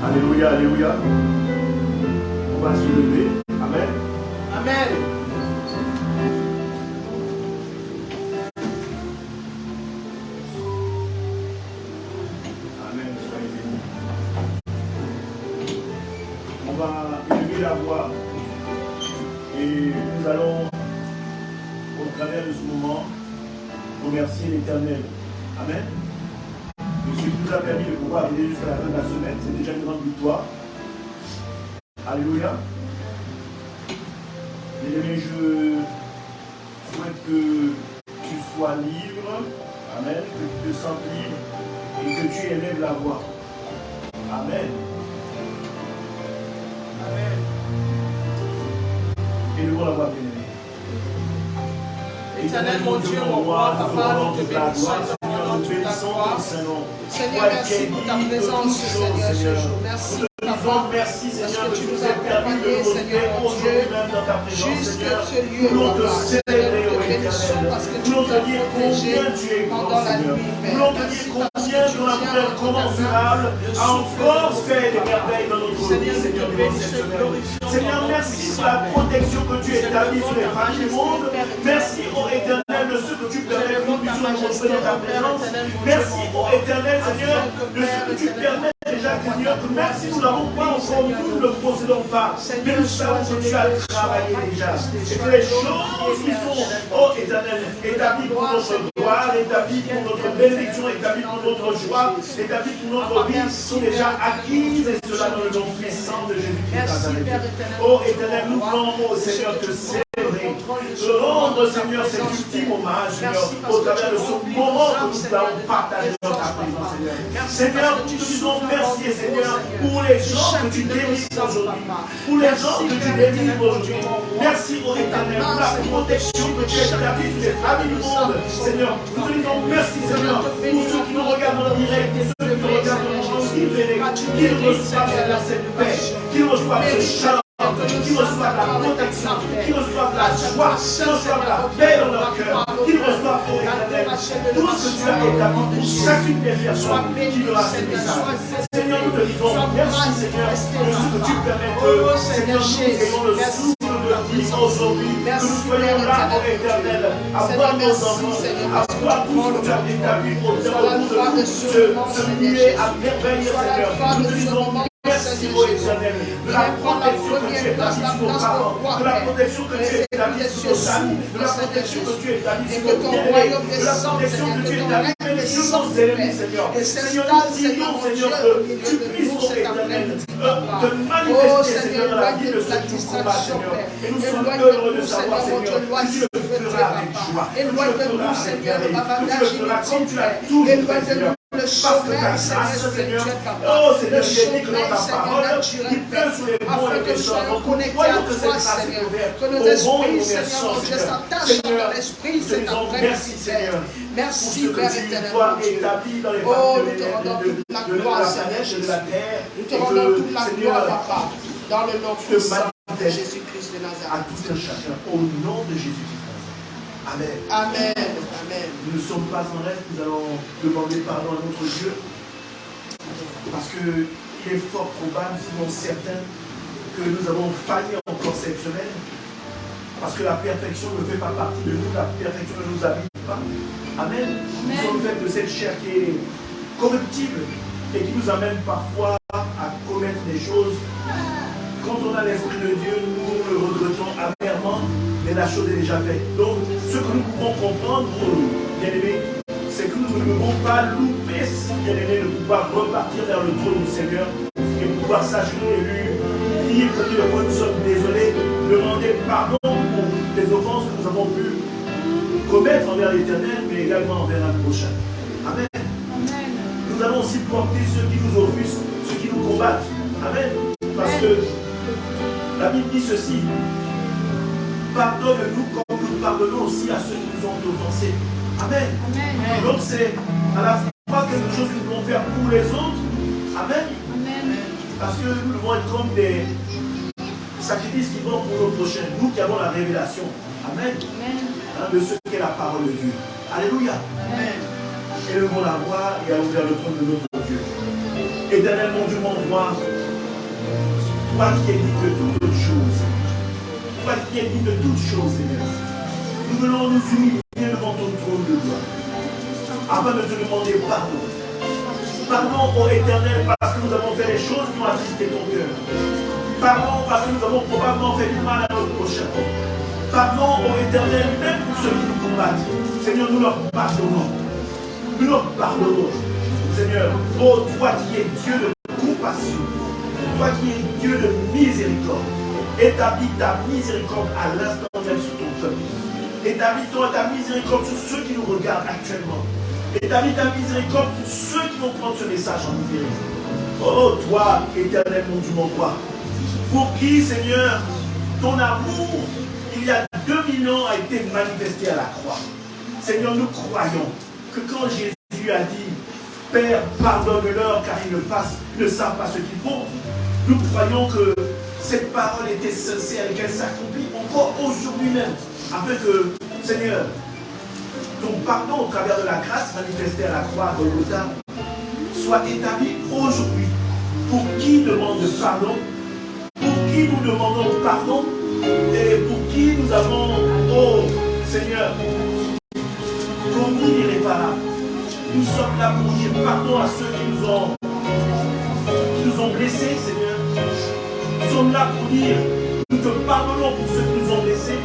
Alléluia, alléluia. On va se lever. Amen. Amen. Amen. Soyez bénis. On va élever la voix et nous allons, au travers de ce moment, remercier l'Éternel. Amen. Et ce qui nous a permis de pouvoir arriver jusqu'à la fin de la semaine, c'est déjà une grande victoire. Alléluia. Bien-aimé, je souhaite que tu sois libre. Amen. Que tu te sentes libre et que tu élèves la voix. Amen. Amen. Élevons la voix, bien-aimé. Éternel, mon Dieu, mon roi, papa, nous te bénissons, nous te bénissons. Seigneur, merci pour ta présence, Seigneur, ce jour. Merci, papa, merci, parce Seigneur, que tu nous as accompagnés, Seigneur, mon Dieu, jusque ce lieu, papa. Seigneur, nous te bénissons parce que tu nous as protégés pendant la nuit, Père. Merci parce que tu viens incommensurable a encore fait des merveilles dans notre vie, Seigneur, nous te bénissons, glorifions. Seigneur, merci pour la protection que tu établis sur les familles du monde. Merci, ô Éternel, de ce que tu permets que nous puissions nous retrouver dans ta présence. Merci, ô Éternel, Seigneur, de ce que tu permets déjà, Seigneur, que même si nous n'avons pas encore, nous ne le possédons pas, mais nous savons que tu as travaillé déjà. Et que les choses qui sont, ô Éternel, établies pour notre gloire, établies pour notre bénédiction, établies pour notre joie, établies pour notre vie, sont déjà acquises, et cela dans le nom puissant de Jésus-Christ. Ô Éternel, nous voulons, ô Seigneur, te célébrer, te rendre, Seigneur, cet ultime hommage, Seigneur, au travers de ce moment que nous avons partagé dans ta présence, Seigneur. Seigneur, nous te disons merci, Seigneur, pour les gens que tu délivres aujourd'hui, pour les gens que tu délivres aujourd'hui. Merci, ô Éternel, pour la protection que tu as établie sur les familles du monde, Seigneur. Nous te disons merci, Seigneur, pour ceux qui nous regardent en direct et ceux qui nous regardent en différé, qu'ils reçoivent, Seigneur, cette paix, qu'ils reçoivent ce chaleur, qu'ils reçoivent la protection, qu'ils reçoivent la joie, qu'ils reçoivent la paix dans leur cœur, qu'ils reçoivent, ô Éternel, tout ce que tu as établi pour chacune des personnes qui leur a ces messages. Seigneur, nous te disons merci, Seigneur, de ce que tu permets que, Seigneur, nous ayons le souffle de vie aujourd'hui, que nous soyons là, ô Éternel, à voir nos enfants, à voir tout ce que tu as établi autour de nous, ce muet à merveille, Seigneur. Nous te disons merci, ô Éternel, de la protection que tu établis sur nos parents, de la protection que tu établis sur nos amis, de la protection que tu établis sur nos bien-aimés, de la protection que tu établis sur nos ennemis, Seigneur. Seigneur, nous prions, Seigneur, que tu puisses, ô Éternel, te manifester, Seigneur, dans la vie de ceux qui nous combattent, Seigneur. Et nous sommes heureux de savoir, Seigneur, que tu le feras avec joie, que tu le feras avec merveille, que tu le feras comme tu l'as toujours fait, Seigneur. Parce que ta grâce, Seigneur, oh Seigneur, il est dit que dans ta parole, il pleut sur les bons et les méchants. Donc, croyons que cette grâce est ouverte aux bons et aux méchants, Seigneur. Seigneur, nous disons merci, Seigneur, merci, pour ce que tu dois établir dans les familles de la planète et de la terre. Nous te rendons toute la gloire, Papa, dans le nom de Jésus-Christ de Nazareth. À tout un chacun, au nom de Jésus-Christ. Amen. Amen. Amen. Nous ne sommes pas en reste, nous allons demander pardon à notre Dieu. Parce qu'il est fort probable, sinon certain, que nous avons failli encore cette semaine. Parce que la perfection ne fait pas partie de nous, la perfection ne nous habite pas. Amen. Nous sommes faits de cette chair qui est corruptible et qui nous amène parfois à commettre des choses. Quand on a l'Esprit de Dieu, nous le regrettons amèrement, mais la chose est déjà faite. Donc, ce que nous pouvons comprendre, bien-aimés, c'est que nous ne devons pas louper, bien-aimés, de pouvoir repartir vers le trône du Seigneur et pouvoir s'agenouiller lui, prier pour lui, nous sommes désolés, demander pardon pour les offenses que nous avons pu commettre envers l'Éternel, mais également envers un prochain. Amen. Amen. Nous allons aussi porter ceux qui nous offusent, ceux qui nous combattent. Amen. Parce que la Bible dit ceci: pardonne-nous comme nous pardonnons aussi à ceux qui nous ont offensés. Amen. Amen. Donc c'est à la fois quelque chose que nous devons faire pour les autres. Amen. Amen. Parce que nous devons être comme des sacrifices vivants pour nos prochains. Nous qui avons la révélation. Amen. Amen. Hein, de ce qu'est la parole de Dieu. Alléluia. Amen. Élevons la voix et allons vers le trône de notre Dieu. Éternel, mon Dieu, mon roi, toi qui es digne de toutes choses, toi qui es digne de toutes choses, Seigneur, nous venons nous humilier devant ton trône de gloire, afin de te demander pardon. Pardon, ô Éternel, parce que nous avons fait des choses qui ont attristé ton cœur. Pardon, parce que nous avons probablement fait du mal à notre prochain. Pardon, ô Éternel, même pour ceux qui nous combattent. Seigneur, nous leur pardonnons. Nous leur pardonnons. Seigneur, ô toi qui es Dieu de compassion, toi qui es Dieu de miséricorde, établis ta miséricorde à l'instant même sur ton peuple. Établis ta miséricorde sur ceux qui nous regardent actuellement. Établis ta miséricorde pour ceux qui vont prendre ce message en différé. Oh, toi, Éternel, mon Dieu, mon roi, pour qui, Seigneur, ton amour, il y a 2000 ans, a été manifesté à la croix. Seigneur, nous croyons que quand Jésus a dit, Père, pardonne-leur car ils ne savent pas ce qu'ils font, nous croyons que cette parole était sincère et qu'elle s'accomplit encore aujourd'hui même, afin que, Seigneur, ton pardon au travers de la grâce manifestée à la croix de Golgotha soit établi aujourd'hui. Pour qui demande pardon, pour qui nous demandons pardon et pour qui nous avons, oh Seigneur, commis l'irréparable. Nous sommes là pour dire pardon à ceux qui nous ont blessés, Seigneur. Nous sommes là pour dire, nous te pardonnons pour ceux qui nous ont blessés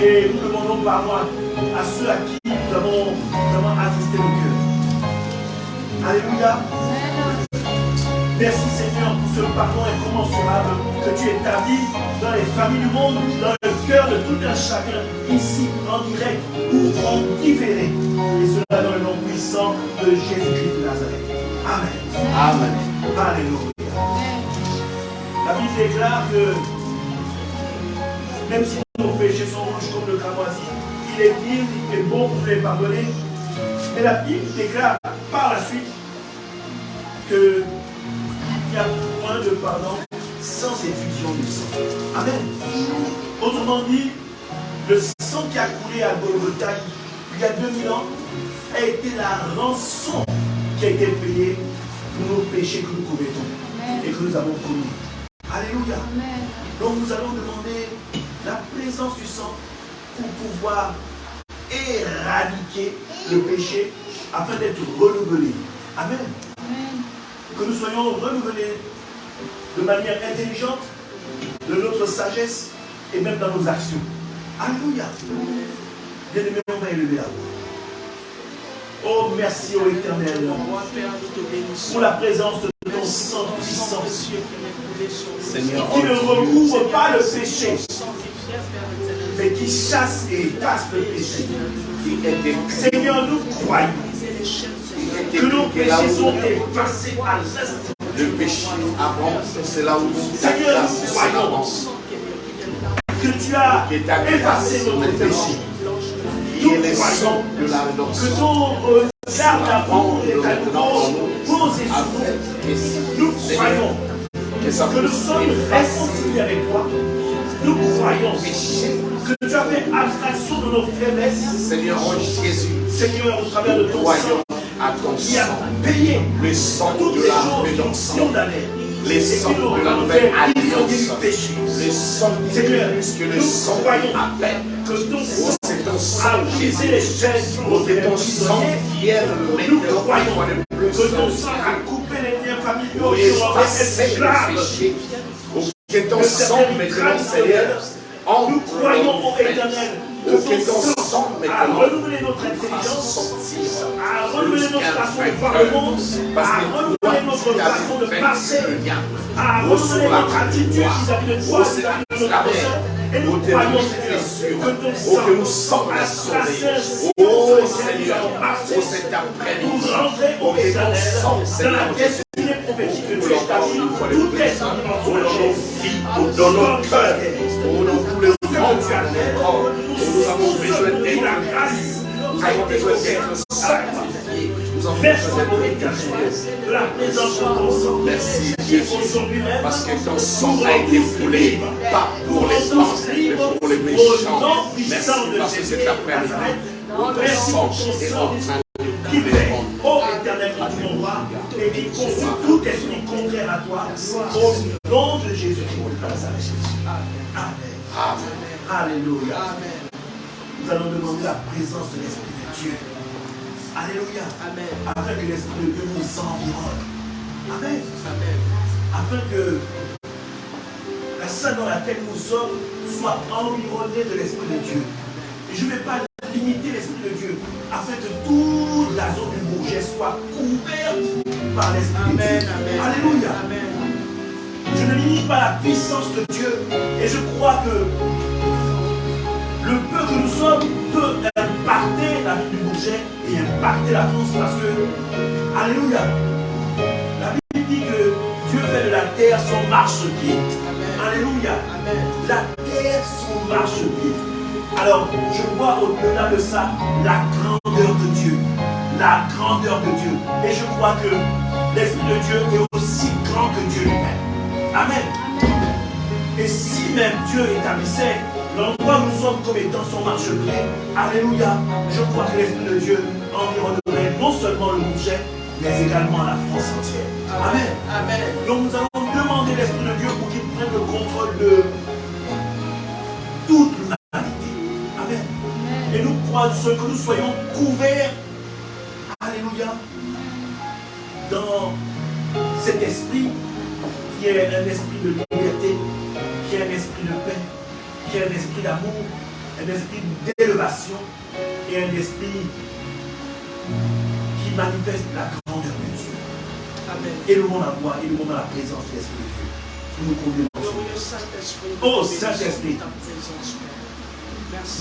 et nous demandons pardon à ceux à qui nous avons vraiment attristé le cœur. Alléluia. Merci Seigneur pour ce pardon incommensurable que tu établis dans les familles du monde, dans le cœur de tout un chacun, ici, en direct ou en différé. Et cela dans le nom puissant de Jésus-Christ de Nazareth. Amen. Amen. Alléluia. La Bible déclare que même si nos péchés sont rouges comme le cramoisi, il est bien, il est bon pour les pardonner. Mais la Bible déclare par la suite que il y a point de pardon sans effusion de sang. Amen. Autrement dit, le sang qui a coulé à Golgotha il y a 2000 ans a été la rançon qui a été payée pour nos péchés que nous commettons et que nous avons commis. Alléluia. Donc nous allons demander la présence du sang pour pouvoir éradiquer le péché afin d'être renouvelés. Amen. Que nous soyons renouvelés de manière intelligente, de notre sagesse et même dans nos actions. Alléluia. Bien-aimés, on va élever la voix. Oh, merci au Éternel pour la présence de ton sang puissant Seigneur, qui ne recouvre pas le péché, mais qui chasse et efface le péché. Seigneur, nous croyons que nos péchés sont effacés à l'instant. le péché avance, c'est là où Seigneur, nous croyons que tu as effacé notre péché. Nous croyons que ton regard d'amour est à nouveau posé sur nous. Nous croyons que nous sommes réconciliés avec toi. Nous croyons que tu as fait abstraction de nos faiblesses. Seigneur, en Jésus, Seigneur, au travers de ton sang, à ton qui a sang, payé le sang toutes de les la choses qui rédemption, nous condamnaient. les sangs de la nouvelle alliance, péché. le sang qui est plus que le sang appelle. Que ton Oh, sang c'est ton a sang, brisé Jésus. les chaînes Oh, de c'est ton prisonniers. sang qui est le Nous maître croyons de plus. que ton sang a coupé les liens familiaux Oh, qui ont effacer été le esclaves. péché. Oh, que ton sang maintenant, Seigneur, Nous croyons au Éternel que oh, que ton ton sang sang a maintenant renouvelé notre intelligence, a renouvelé notre jusqu'à la façon fin de voir le monde, parce a que renouvelé toi, notre tu as façon de passer, vaincu le diable. a Oh, renouvelé sur la notre attitude croix. vis-à-vis de Oh, toi, c'est vis-à-vis de la notre prochain. Et nous croyons, Seigneur, que ton oh, que nous sang sommes a sauvés. tracé un sillon Oh, sur lequel nous Seigneur, allons marcher oh, cet après-midi, pour rentrer au oh, que ton Éternel sang, dans la Seigneur, destinée prophétique que oh, tu établis. Tout est en oh, dans nos dimension. vies, oh, dans nos cœurs, oh, dans tous les membres de notre corps, oh, nous avons besoin d'être la grâce. nous avons besoin d'être sanctifiés. Nous avons Merci besoin pour d'être l'éternel de la présence de ton sang. Merci Qui Jésus, aujourd'hui même, parce que ton sang a été foulé, pas pour les pensées, mais pour les méchants. Merci parce que cet après-midi, ton merci sang pour ton est sang en train de qui couler fait, en nous. oh éternel, mon ton roi et qui consume tout esprit contraire à toi. Au nom de Jésus-Christ de Nazareth. Amen. Alléluia. Nous allons demander la présence de l'Esprit de Dieu. Alléluia. Afin que l'Esprit de Dieu nous environne. Amen. Afin que la salle dans laquelle nous sommes soit environnée de l'Esprit de Dieu. Et je ne vais pas limiter l'Esprit de Dieu, afin que toute la zone du Bourget soit couverte par l'Esprit de Dieu. Alléluia. Je ne limite pas la puissance de Dieu. Et je crois que le peu que nous sommes peut impacter la vie du Bourget et impacter la France parce que, alléluia, la Bible dit que Dieu fait de la terre son marchepied. Alléluia. La terre son marchepied. Alors, je vois au-delà de ça la grandeur de Dieu. La grandeur de Dieu. Et je crois que l'Esprit de Dieu est aussi grand que Dieu lui-même. Amen. Et si même Dieu établissait l'endroit où nous sommes comme étant son marchepied, alléluia, je crois que l'Esprit de Dieu environnerait non seulement le Bourget, mais également la France entière. Amen. Donc nous allons demander l'Esprit de Dieu pour qu'il prenne le contrôle de toute l'humanité. Amen. Et nous croyons que nous soyons couverts, alléluia, dans cet esprit qui est un esprit de liberté, qui est un esprit de paix, qui est un esprit d'amour, un esprit d'élévation et un esprit qui manifeste la grandeur de Dieu. Amen. Élevons la voix, élevons la présence de l'Esprit de Dieu. Nous conduisons. Oh Saint-Esprit,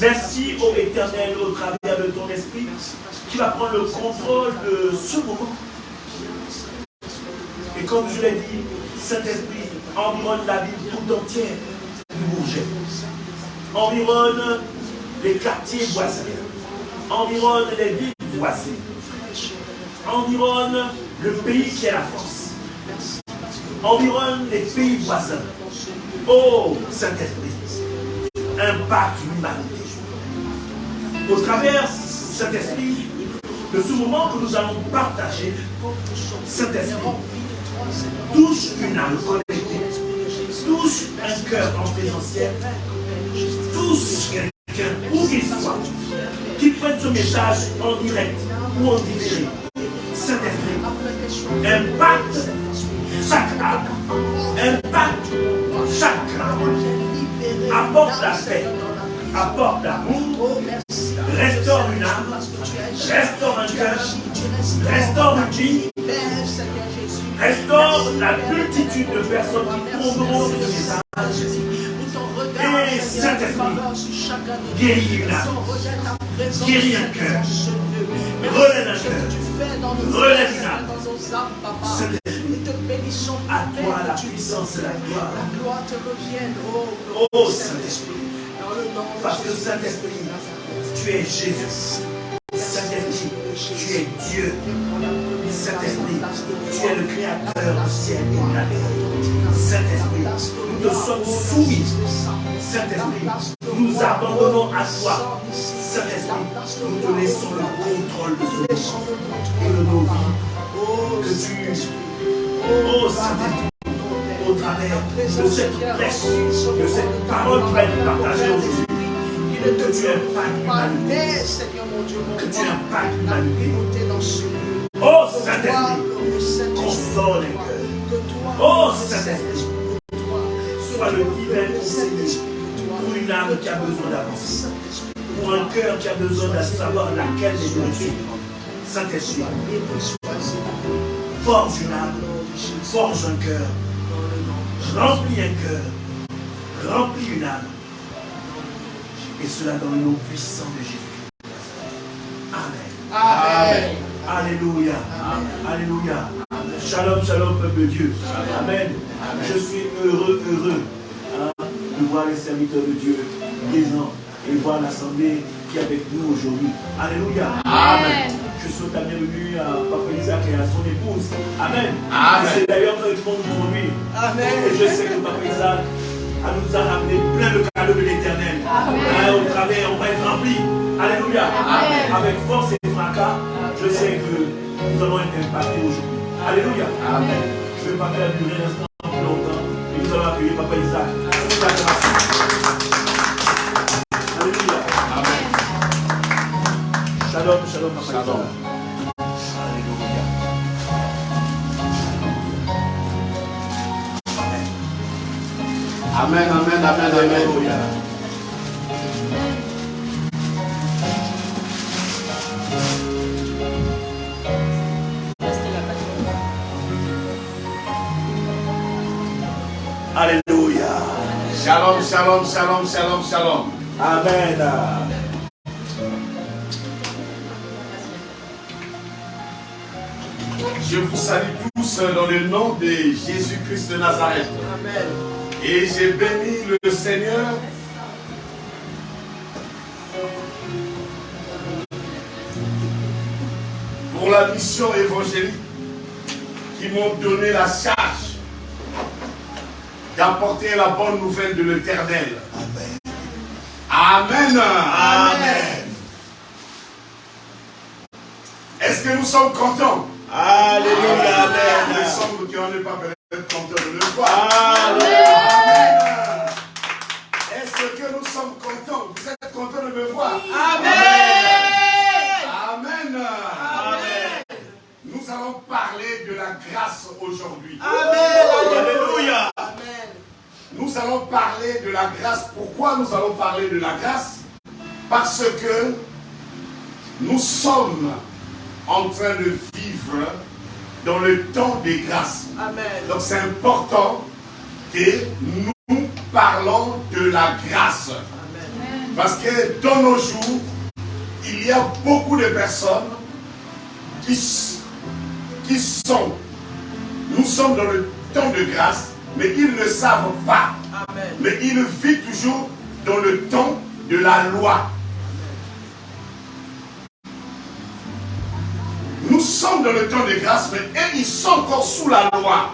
merci ô Éternel au travers de ton esprit qui va prendre le contrôle de ce moment. Et comme je l'ai dit, Saint-Esprit environne la ville tout entière du Bourget. Environne les quartiers voisins. Environne les villes voisines. Environne le pays qui est la France. Environne les pays voisins. Oh Saint-Esprit, impacte l'humanité. Au travers, Saint-Esprit, de ce moment que nous allons partager, Saint-Esprit, touche une âme connectée, touche un cœur en présentiel, touche quelqu'un, où qu'il soit, qui prenne ce message en direct ou en différé. Saint-Esprit, impacte chaque âme, impacte chaque âme, apporte la paix, apporte l'amour, restaure une âme, restaure un cœur, restaure une vie, restaure la multitude de personnes qui tomberont sur ce message. Et Saint-Esprit, guéris une âme, guéris un cœur, relève un cœur, relève une âme. Saint-Esprit, à toi la puissance et la gloire. Oh Saint-Esprit, parce que Saint-Esprit, tu es Jésus. Saint-Esprit, tu es Dieu. Saint-Esprit, tu es le créateur du ciel et de la terre. Saint-Esprit, nous te sommes soumis. Saint-Esprit, nous abandonnons à toi. Saint-Esprit, nous te laissons le contrôle de ce monde et de nos vies. Que tu, oh Saint-Esprit, au travers de cette prêche, de cette parole qui va être partagée aujourd'hui, que tu impactes l'humanité, que tu impactes l'humanité. Oh Saint-Esprit, console les cœurs. Oh Saint-Esprit, sois le divin conseiller pour une âme qui a besoin d'avancer, pour un cœur qui a besoin de savoir laquelle est Dieu. Saint-Esprit, forge une âme, forge un cœur, remplis un cœur, remplis une âme. Et cela dans le nom puissant de Jésus. Amen. Amen. Alléluia. Amen. Alléluia. Amen. Shalom, shalom, peuple de Dieu. Amen. Amen. Je suis heureux de voir les serviteurs de Dieu présents et voir l'assemblée qui est avec nous aujourd'hui. Alléluia. Amen. Je souhaite la bienvenue à Papa Isaac et à son épouse. Amen. Amen. C'est d'ailleurs que tout le monde nous conduit. Amen. Et je sais que Papa Isaac nous a ramené plein de cadeaux de l'éternel. Au travers, on va être rempli. Alléluia. Amen. Avec force et fracas, je sais que nous allons être impactés aujourd'hui. Alléluia. Amen. Je ne vais pas faire durer l'instant plus longtemps. Et nous allons accueillir Papa Isaac. Alléluia. Amen. Shalom, shalom, Papa Shalom. Isaac. Alléluia. Amen, amen, amen, amen. Alléluia. Alléluia. Shalom, shalom, shalom, shalom, shalom. Amen. Je vous salue tous dans le nom de Jésus-Christ de Nazareth. Amen. Et j'ai béni le Seigneur pour la mission évangélique qui m'ont donné la charge d'apporter la bonne nouvelle de l'Éternel. Amen. Amen. Est-ce que nous sommes contents? Alléluia. Amen. Il semble qu'on n'est pas peut-être content de le voir. Alléluia. Amen. Est-ce que nous sommes contents? Vous êtes contents de me voir? Amen. Amen. Amen. Nous allons parler de la grâce aujourd'hui. Amen. Alléluia. Amen. Nous allons parler de la grâce. Pourquoi nous allons parler de la grâce? Parce que nous sommes en train de vivre dans le temps des grâces. Amen. Donc c'est important que nous parlons de la grâce. Amen. Parce que dans nos jours, il y a beaucoup de personnes qui sont, nous sommes dans le temps de grâce, mais ils ne savent pas. Amen. Mais ils vivent toujours dans le temps de la loi. Nous sommes dans le temps de grâce, mais eux, ils sont encore sous la loi.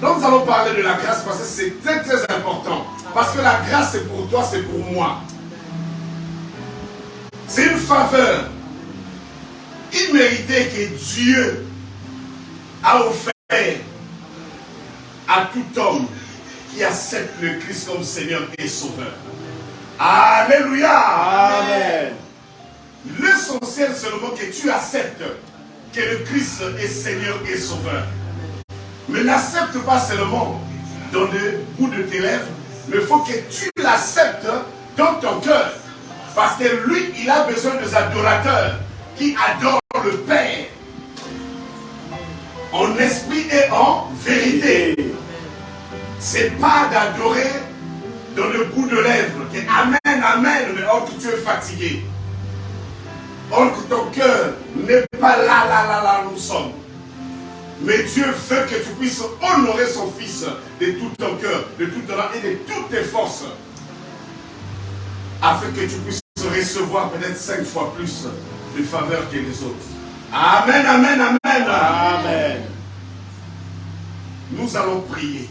Donc nous allons parler de la grâce parce que c'est très très important. Parce que la grâce c'est pour toi, c'est pour moi. C'est une faveur imméritée que Dieu a offert à tout homme qui accepte le Christ comme Seigneur et Sauveur. Alléluia. Amen. L'essentiel seulement que tu acceptes que le Christ est Seigneur et Sauveur. Mais n'accepte pas seulement dans le bout de tes lèvres, mais il faut que tu l'acceptes dans ton cœur. Parce que lui, il a besoin des adorateurs qui adorent le Père en esprit et en vérité. C'est pas d'adorer dans le bout de lèvres que Amen, Amen, mais or que tu es fatigué. Or que ton cœur n'est pas là nous sommes. Mais Dieu veut que tu puisses honorer son Fils de tout ton cœur, de toute ton âme et de toutes tes forces. Afin que tu puisses recevoir peut-être 5 fois plus de faveur que les autres. Amen, Amen, Amen. Amen. Nous allons prier.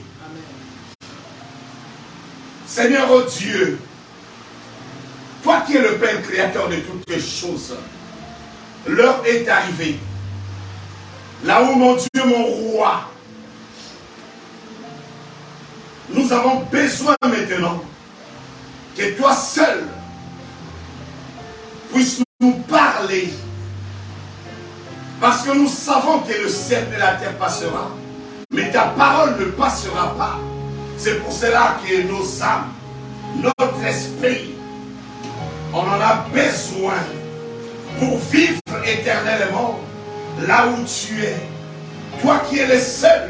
Seigneur, oh Dieu, toi qui es le Père créateur de toutes les choses, l'heure est arrivée. Là où mon Dieu, mon roi, nous avons besoin maintenant que toi seul puisses nous parler. Parce que nous savons que le ciel et la terre passera, mais ta parole ne passera pas. C'est pour cela que nos âmes, notre esprit, on en a besoin pour vivre éternellement là où tu es. Toi qui es le seul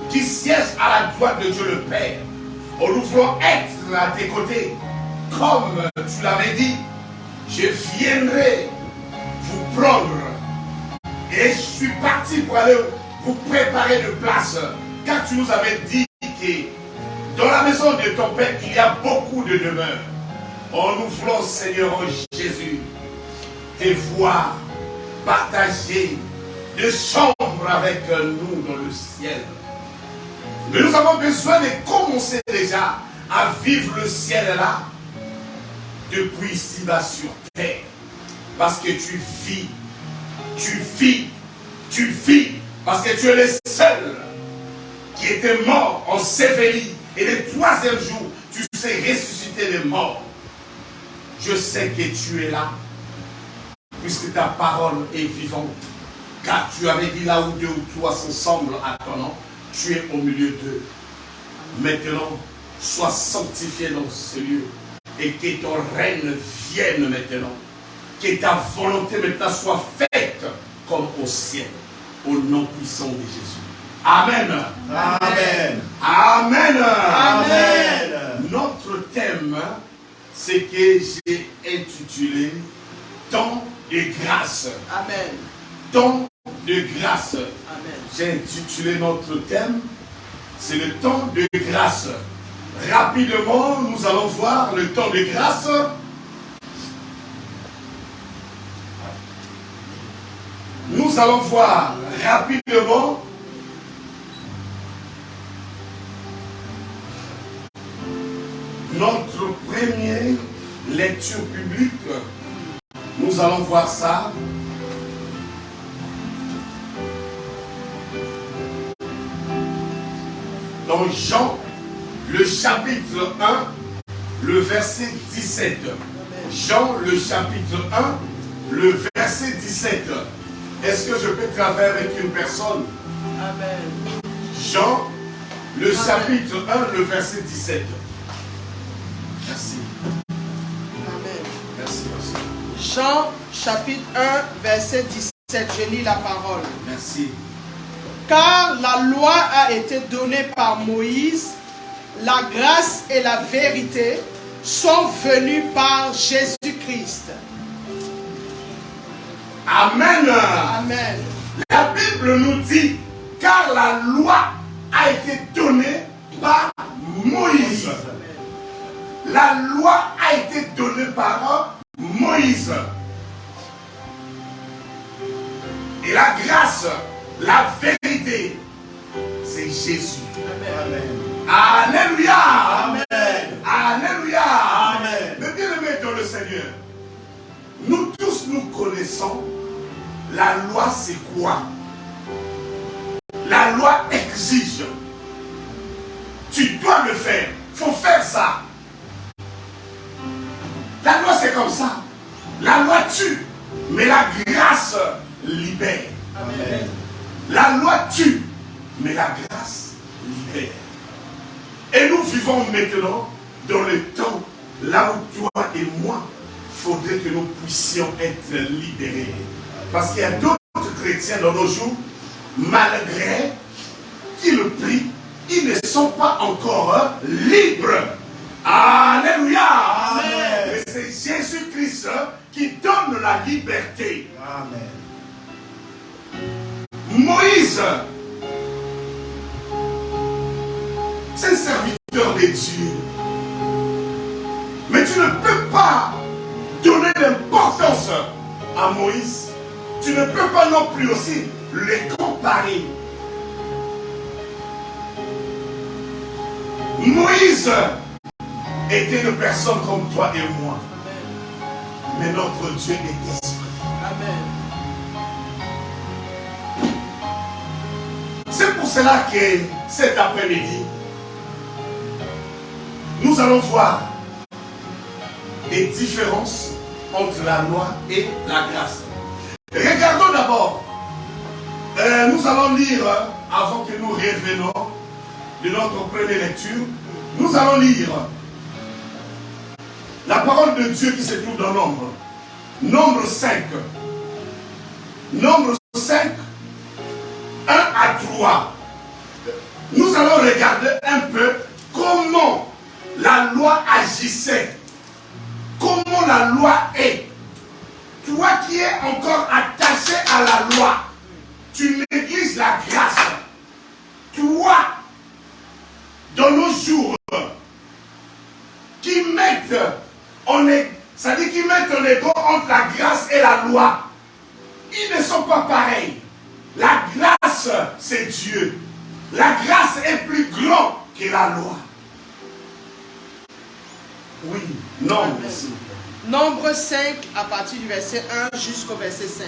qui siège à la droite de Dieu le Père. Nous voulons être à tes côtés. Comme tu l'avais dit, je viendrai vous prendre. Et je suis parti pour aller vous préparer de place. Car tu nous avais dit que dans la maison de ton Père, il y a beaucoup de demeures. Nous voulons, Seigneur Jésus, te voir partager des chambres avec nous dans le ciel. Mais nous avons besoin de commencer déjà à vivre le ciel là, depuis ici-bas sur terre. Parce que tu vis tu vis, parce que tu es le seul qui était mort en Sévérie, et le troisième jour, tu sais ressusciter les morts. Je sais que tu es là, puisque ta parole est vivante, car tu avais dit là où deux ou trois s'ensemble à ton nom, tu es au milieu d'eux. Maintenant, sois sanctifié dans ce lieu, et que ton règne vienne maintenant, que ta volonté maintenant soit faite comme au ciel, au nom puissant de Jésus. Amen. Amen. Amen. Amen. Notre thème, c'est que j'ai intitulé Temps de grâce. Amen. Temps de grâce. Amen. J'ai intitulé notre thème, c'est le temps de grâce. Rapidement, nous allons voir le temps de grâce. Nous allons voir rapidement notre première lecture publique. Nous allons voir ça. Dans Jean, le chapitre 1, le verset 17. Jean, le chapitre 1, le verset 17. Est-ce que je peux travailler avec une personne? Amen. Jean, le Amen. chapitre 1, le verset 17. Merci. Amen. Merci, merci. Jean chapitre 1 verset 17, je lis la parole. Merci. Car la loi a été donnée par Moïse, la grâce et la vérité sont venues par Jésus-Christ. Amen. Amen. La Bible nous dit, car la loi a été donnée par Moïse. La loi a été donnée par Moïse. Et la grâce, la vérité, c'est Jésus. Amen. Alléluia. Amen. Alléluia. Amen. Mais bien aimé dans le Seigneur, nous tous nous connaissons la loi c'est quoi? La loi exige. Tu dois le faire. Il faut faire ça. La loi c'est comme ça. La loi tue, mais la grâce libère. Amen. La loi tue, mais la grâce libère. Et nous vivons maintenant dans le temps là où toi et moi, il faudrait que nous puissions être libérés. Parce qu'il y a d'autres chrétiens dans nos jours, malgré qu'ils prient, ils ne sont pas encore libres. Alléluia. Amen. Et c'est Jésus-Christ qui donne la liberté. Amen. Moïse, c'est un serviteur de Dieu. Mais tu ne peux pas donner d'importance à Moïse. Tu ne peux pas non plus aussi les comparer. Moïse était une personne comme toi et moi. Mais notre Dieu est esprit. Amen. C'est pour cela que cet après-midi, nous allons voir les différences entre la loi et la grâce. Regardons d'abord, nous allons lire, avant que nous revenons de notre première lecture, nous allons lire la parole de Dieu qui se trouve dans Nombre. Nombre 5. Nombre 5, 1 à 3. Nous allons regarder un peu comment la loi agissait. Comment la loi est. Toi qui es encore attaché à la loi, tu négliges la grâce. Toi, dans nos jours, qui mettent en égo entre la grâce et la loi, ils ne sont pas pareils. La grâce, c'est Dieu. La grâce est plus grande que la loi. Oui, non. Nombre 5 à partir du verset 1 jusqu'au verset 5.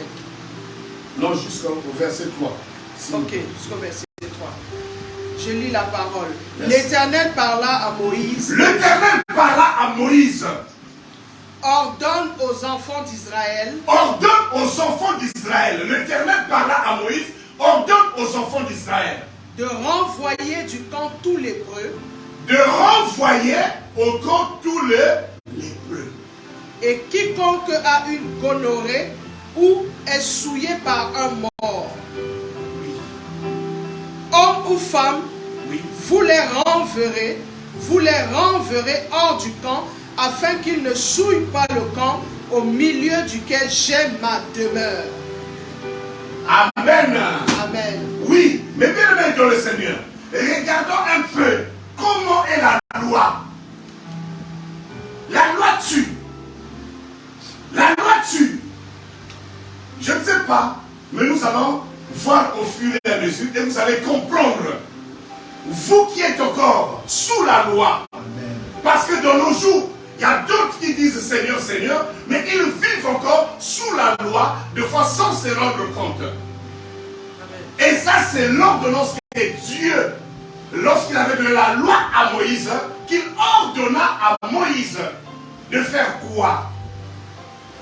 Non, jusqu'au verset 3. Ok, jusqu'au verset 3. Je lis la parole. Yes. L'Éternel parla à Moïse. L'Éternel parla à Moïse. Ordonne aux enfants d'Israël. Ordonne aux enfants d'Israël. L'Éternel parla à Moïse. Ordonne aux enfants d'Israël. De renvoyer du camp tous les lépreux. De renvoyer au camp tous les lépreux. Et quiconque a une gonorrhée ou est souillé par un mort. Oui. Homme ou femme, Oui. vous les renverrez hors du camp, afin qu'ils ne souillent pas le camp au milieu duquel j'ai ma demeure. Amen. Amen. Oui, mais bien aimé dans le Seigneur, regardons un peu comment est la loi. La loi tue. La loi tue. Je ne sais pas, mais nous allons voir au fur et à mesure et vous allez comprendre. Vous qui êtes encore sous la loi, parce que dans nos jours, il y a d'autres qui disent Seigneur, Seigneur, mais ils vivent encore sous la loi, de fois sans se rendre compte. Et ça, c'est l'ordonnance de Dieu, lorsqu'il avait donné la loi à Moïse, qu'il ordonna à Moïse de faire quoi?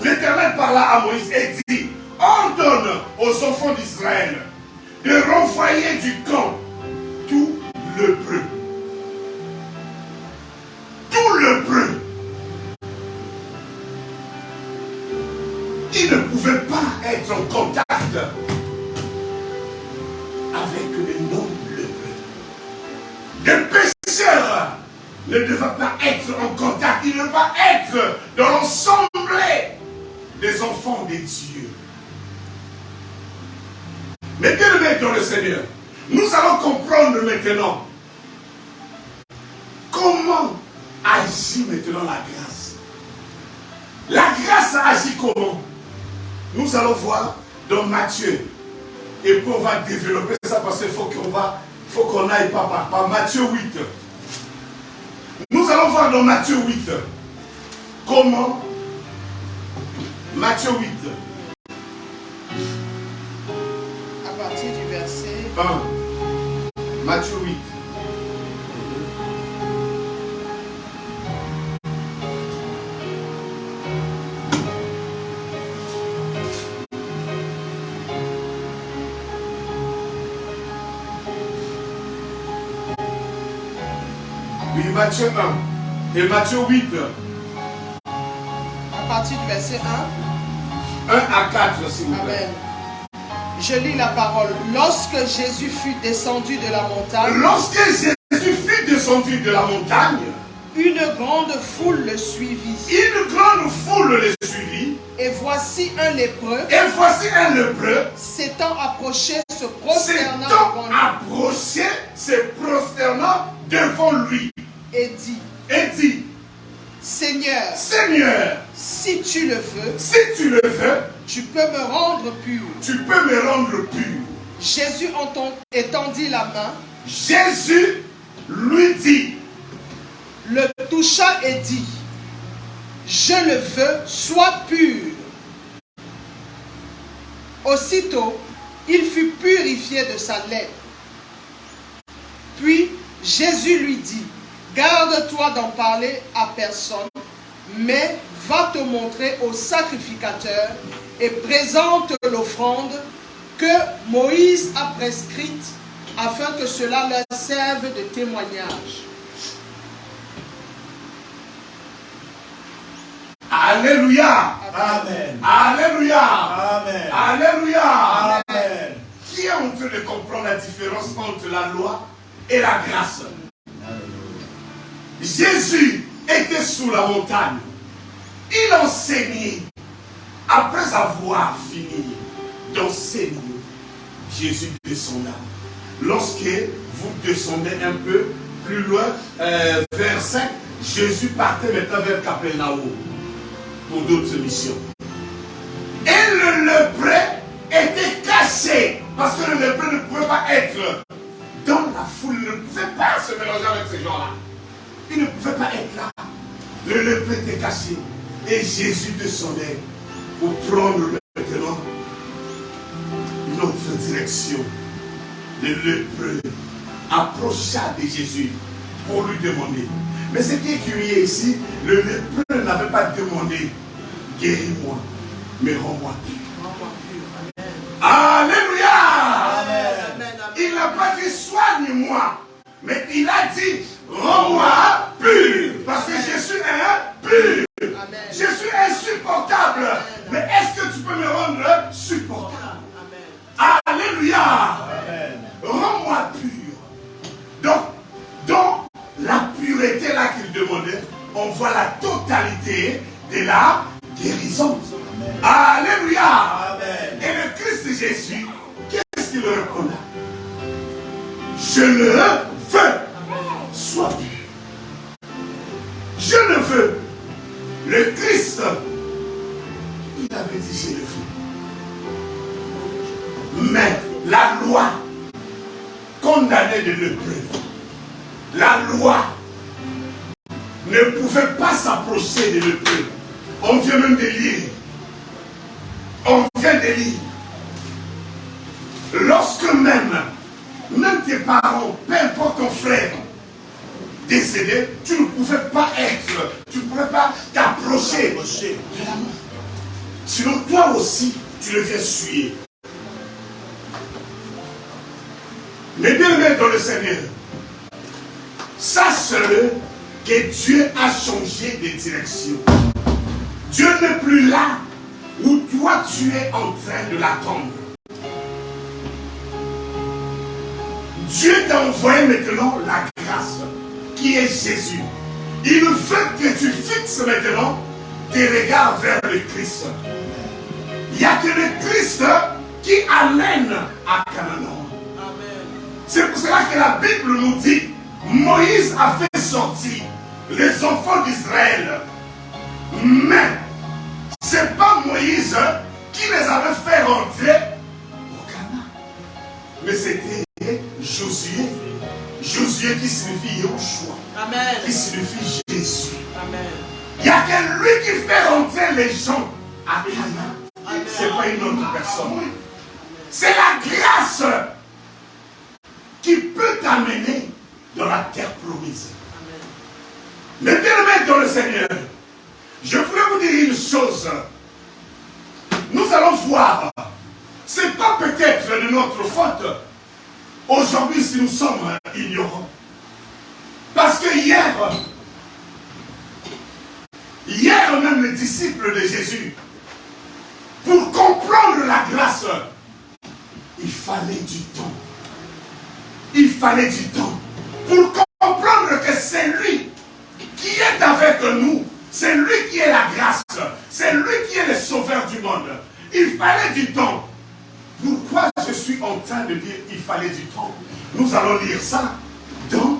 L'Éternel parla à Moïse et dit, ordonne aux enfants d'Israël de renvoyer du camp tout lépreux. Tout lépreux. Il ne pouvait pas être en contact avec les non-lépreux. Les pécheurs ne devaient pas être en contact. Ils ne devaient pas être dans l'ensemble des enfants de Dieu. Mais bien aimé dans le Seigneur, nous allons comprendre maintenant comment agit maintenant la grâce. La grâce agit comment? Nous allons voir dans Matthieu. Et puis on va développer ça parce qu'il faut qu'on aille par Matthieu 8. Nous allons voir dans Matthieu 8 comment Matthieu 8. À partir du verset 1. Matthieu 8. Oui, Matthieu 1 et Matthieu 8. à partir du verset 1. 1 à 4, s'il vous plaît. Amen. Je lis la parole. Lorsque Jésus fut descendu de la montagne, Lorsque Jésus fut descendu de la montagne, une grande foule le suivit. une grande foule le suivit. Et voici un lépreux Et voici un lépreux s'étant approché, se prosternant s'étant devant lui approché, se prosternant devant lui. et dit, Seigneur, Seigneur, si tu le veux, si tu le veux, tu peux me rendre pur. tu peux me rendre pur. Jésus étendit la main, Jésus lui dit, le toucha et dit, je le veux, sois pur. Aussitôt, il fut purifié de sa lèpre. Puis Jésus lui dit, garde-toi d'en parler à personne, mais va te montrer au sacrificateur et présente l'offrande que Moïse a prescrite afin que cela leur serve de témoignage. Alléluia. Amen. Alléluia. Amen. Alléluia. Amen. Qui est en train de comprendre la différence entre la loi et la grâce? Jésus était sous la montagne. Il enseignait. Après avoir fini d'enseigner, Jésus descenda. Lorsque vous descendez un peu plus loin, vers 5, Jésus partait maintenant vers Capernaum pour d'autres missions. Et le lépreux était caché parce que le lépreux ne pouvait pas être dans la foule, il ne pouvait pas se mélanger avec ces gens-là. Il ne pouvait pas être là. Le lépreux était caché et Jésus descendait pour prendre maintenant direction, le lépreux approcha de Jésus pour lui demander. Mais ce qui est curieux ici, le lépreux n'avait pas demandé « Guéris-moi, mais rends-moi pur ». Alléluia. Il n'a pas dit « Soigne-moi », mais il a dit « Rends-moi pur ». Parce que Jésus est pur. Jésus est insupportable. Mais est-ce que tu peux me rendre supportable? Alléluia. Rends-moi pur. Donc, dans la pureté là qu'il demandait, on voit la totalité de la guérison. Alléluia. Et le Christ Jésus, qu'est-ce qu'il répond là? Je le veux. Sois pur. Je le veux. Le Christ, il avait dit je le veux. Mais la loi condamnait de l'épreuve. La loi ne pouvait pas s'approcher de l'épreuve. On vient même de lire. On vient de lire. Lorsque même tes parents, peu importe ton frère, décédé, tu ne pouvais pas être, tu ne pouvais pas t'approcher de la mort. Sinon toi aussi, tu le viens suer. Mais bien aimé dans le Seigneur, sache-le que Dieu a changé de direction. Dieu n'est plus là où toi tu es en train de l'attendre. Dieu t'a envoyé maintenant la grâce qui est Jésus. Il veut que tu fixes maintenant tes regards vers le Christ. Il n'y a que le Christ qui amène à Canaan. C'est pour cela que la Bible nous dit, Moïse a fait sortir les enfants d'Israël. Mais ce n'est pas Moïse qui les avait fait rentrer au Canaan. Mais c'était Josué. Josué qui signifie Yahushua. Amen. Qui signifie Jésus. Amen. Il n'y a que lui qui fait rentrer les gens à Canaan. Ce n'est pas une autre personne. C'est la grâce qui peut t'amener dans la terre promise. Mais bien aimé dans le Seigneur, je voulais vous dire une chose. Nous allons voir. Ce n'est pas peut-être de notre faute. Aujourd'hui, si nous sommes ignorants. Parce que hier même les disciples de Jésus, pour comprendre la grâce, il fallait du temps. Il fallait du temps. Pour comprendre que c'est lui qui est avec nous. C'est lui qui est la grâce. C'est lui qui est le sauveur du monde. Il fallait du temps. Pourquoi je suis en train de dire qu'il fallait du temps? Nous allons lire ça dans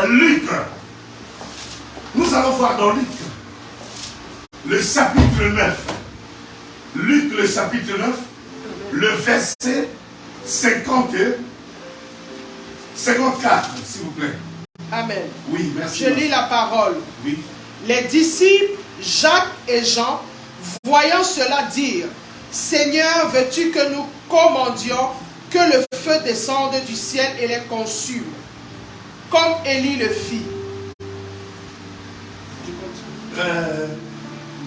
Luc. Nous allons voir dans Luc, le chapitre 9. Luc, le chapitre 9, le verset 54, s'il vous plaît. Amen. Oui, merci. Je lis la parole. Oui. Les disciples, Jacques et Jean, voyant cela, dirent, Seigneur, veux-tu que nous commandions que le feu descende du ciel et les consume, comme Élie le fit?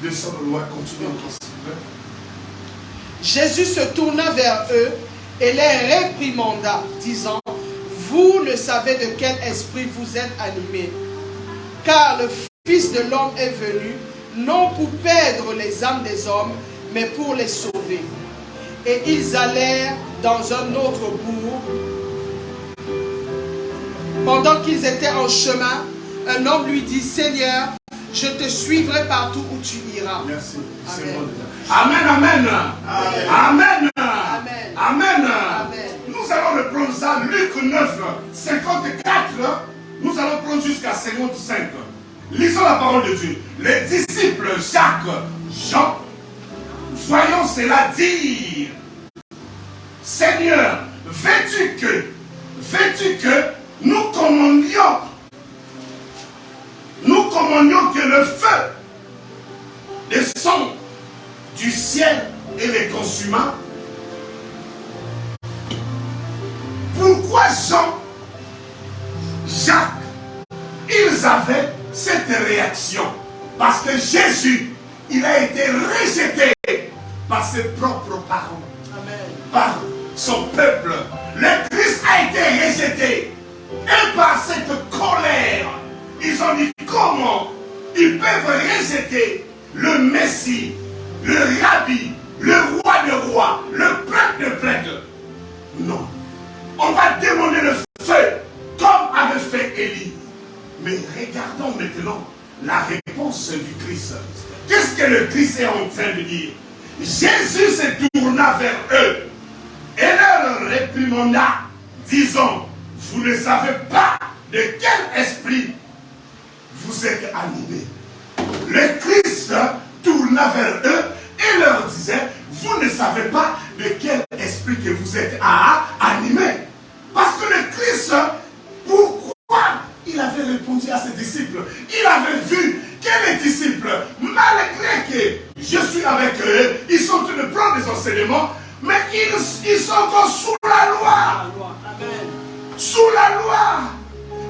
Descends le loi, continue encore, s'il vous plaît. Jésus se tourna vers eux et les réprimanda, disant, vous ne savez de quel esprit vous êtes animés, car le Fils de l'homme est venu, non pour perdre les âmes des hommes, mais pour les sauver. Et ils allèrent dans un autre bourg. Pendant qu'ils étaient en chemin, un homme lui dit, Seigneur, je te suivrai partout où tu iras. Merci. Amen. Amen, amen. Amen. Amen. Amen. Amen. Amen. Nous allons reprendre ça, Luc 9, 54. Nous allons prendre jusqu'à 55. Lisons la parole de Dieu. Les disciples Jacques, Jean, voyons cela dire, Seigneur, veux-tu que nous commandions que le feu descende du ciel et les consuma? Jean, Jacques, ils avaient cette réaction. Parce que Jésus, il a été rejeté par ses propres parents. Amen. Par son peuple. Le Christ a été rejeté. Et par cette colère, ils ont dit comment ils peuvent rejeter le Messie, le Rabbi, le roi de rois, le prêtre de prêtres. Non. On va demander le feu comme avait fait Élie. Mais regardons maintenant la réponse du Christ. Qu'est-ce que le Christ est en train de dire? Jésus se tourna vers eux et leur réprimanda, disant, vous ne savez pas de quel esprit vous êtes animés. Le Christ tourna vers eux et leur disait, vous ne savez pas de quel esprit que vous êtes animés. Parce que le Christ, pourquoi il avait répondu à ses disciples? Il avait vu que les disciples, malgré que je suis avec eux, ils sont en train de prendre des enseignements, mais ils sont encore sous la loi. Amen. Sous la loi.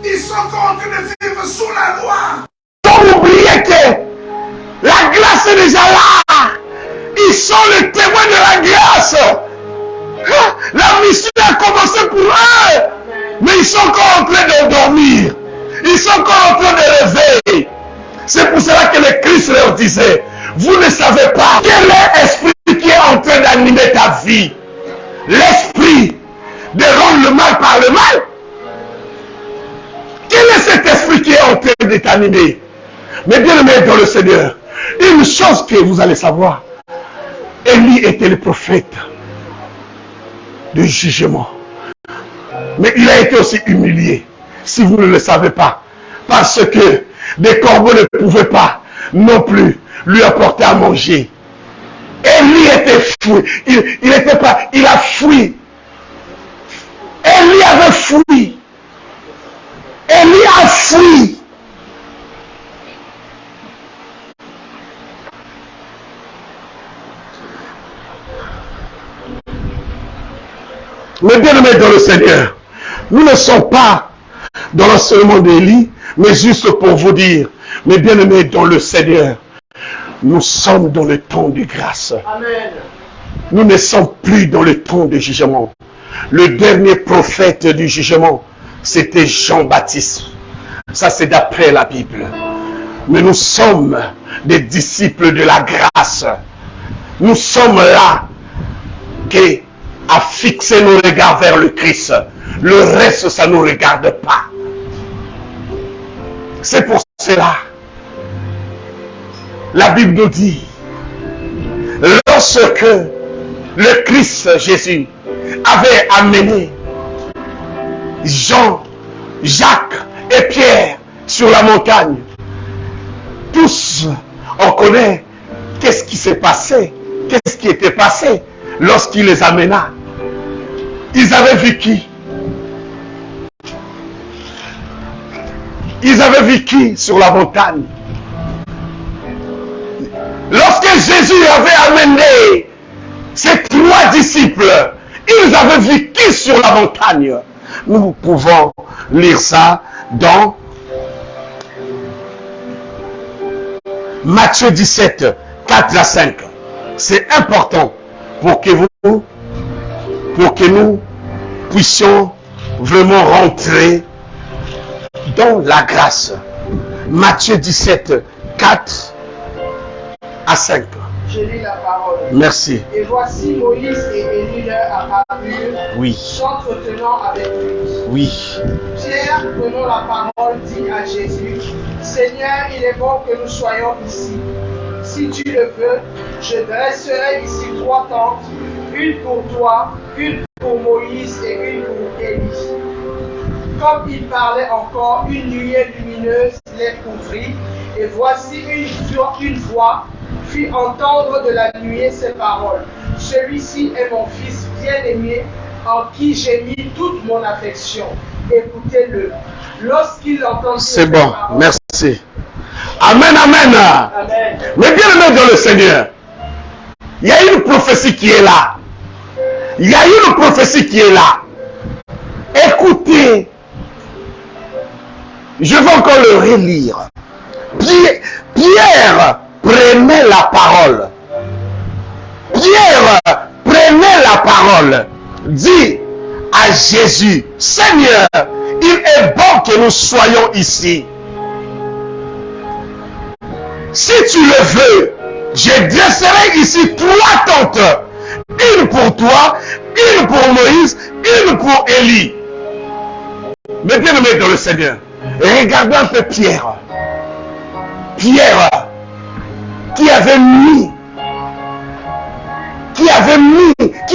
Ils sont encore en train de vivre sous la loi. Donc oubliez que la grâce est déjà là. Ils sont les témoins de la grâce. La mission a commencé pour eux. Mais ils sont encore en train de dormir. Ils sont encore en train de rêver. C'est pour cela que le Christ leur disait, vous ne savez pas quel est l'esprit qui est en train d'animer ta vie. L'esprit de rendre le mal par le mal. Quel est cet esprit qui est en train de t'animer? Mais bien aimé dans le Seigneur, une chose que vous allez savoir, Élie était le prophète du jugement. Mais il a été aussi humilié, si vous ne le savez pas, parce que des corbeaux ne pouvaient pas non plus lui apporter à manger. Élie était fou, il a fui. Élie avait fui. Élie a fui. Mais bien aimé dans le Seigneur, nous ne sommes pas dans l'enseignement d'Élie, mais juste pour vous dire, mais bien aimé dans le Seigneur, nous sommes dans le temps de grâce. Amen. Nous ne sommes plus dans le temps de jugement. Le dernier prophète du jugement, c'était Jean-Baptiste. Ça, c'est d'après la Bible. Mais nous sommes des disciples de la grâce. Nous sommes là à fixer nos regards vers le Christ. Le reste, ça ne nous regarde pas. C'est pour cela, la Bible nous dit, lorsque le Christ Jésus avait amené Jean, Jacques et Pierre sur la montagne, tous, on connaît qu'est-ce qui s'est passé, qu'est-ce qui était passé lorsqu'il les amena. Ils avaient vu qui? Ils avaient vu qui sur la montagne? Lorsque Jésus avait amené ses 3 disciples, ils avaient vu qui sur la montagne? Nous pouvons lire ça dans Matthieu 17, 4 à 5. C'est important pour que nous puissions vraiment rentrer dans la grâce. Matthieu 17, 4 à 5. Je lis la parole. Merci. Et voici Moïse et Élie leur apparurent, s'entretenant avec lui. Oui. Pierre, prenant la parole, dit à Jésus, Seigneur, il est bon que nous soyons ici. Si tu le veux, je dresserai ici 3 tentes, une pour toi, une pour Moïse et une pour Élie. Comme il parlait encore, une nuée lumineuse les couvrit, et voici une voix fit entendre de la nuée ces paroles. Celui-ci est mon fils bien-aimé, en qui j'ai mis toute mon affection. Écoutez-le. Lorsqu'il entendit c'est bon, paroles, merci. Amen, amen. Amen. Mais bien aimé dans le Seigneur, il y a une prophétie qui est là. Il y a une prophétie qui est là. Écoute écoutez. Je vais encore le relire. Pierre prenait la parole. Pierre prenait la parole. Dit à Jésus, Seigneur, il est bon que nous soyons ici. Si tu le veux, je dresserai ici 3 tentes. Une pour toi, une pour Moïse, une pour Élie. Mais bien aimé dans le Seigneur, regardons un peu Pierre. Pierre qui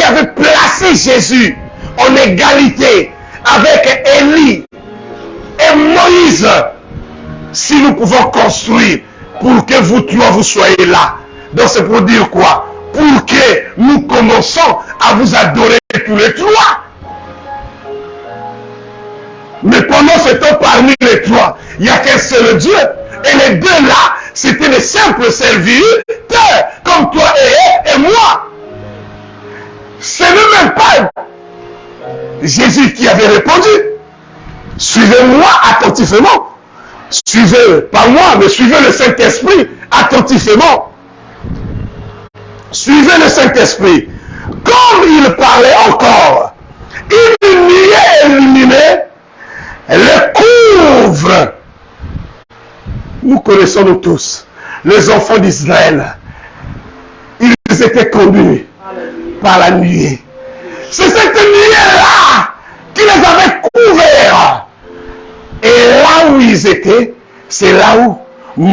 avait placé Jésus en égalité avec Élie et Moïse. Si nous pouvons construire pour que vous trois vous soyez là, donc c'est pour dire quoi? Pour que nous commençons à vous adorer tous les trois. Mais pendant ce temps, parmi les trois, il n'y a qu'un seul Dieu. Et les deux là, c'était des simples serviteurs, comme toi et moi. Ce n'est même pas Jésus qui avait répondu. Suivez-moi attentivement. Suivez, pas moi, mais suivez le Saint-Esprit attentivement. Suivez le Saint-Esprit. Comme il parlait encore, une nuée illuminée le couvre. Nous connaissons nous tous les enfants d'Israël. Ils étaient conduits par la nuée. C'est cette nuée-là qui les avait couverts. Et là où ils étaient, c'est là où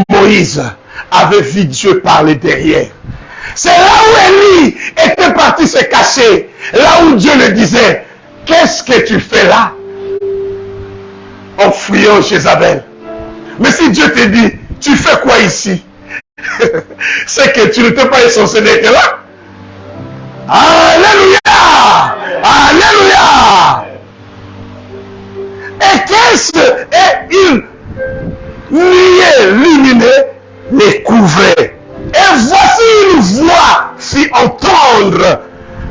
Moïse avait vu Dieu parler derrière. C'est là où Élie était parti se cacher. Là où Dieu le disait, qu'est-ce que tu fais là? En fuyant Jézabel. Mais si Dieu te dit, tu fais quoi ici? C'est que tu n'étais pas censé d'être là. Alléluia! Alléluia! Et qu'est-ce et une nuée lumineux les couvrait. Et voici une voix fit entendre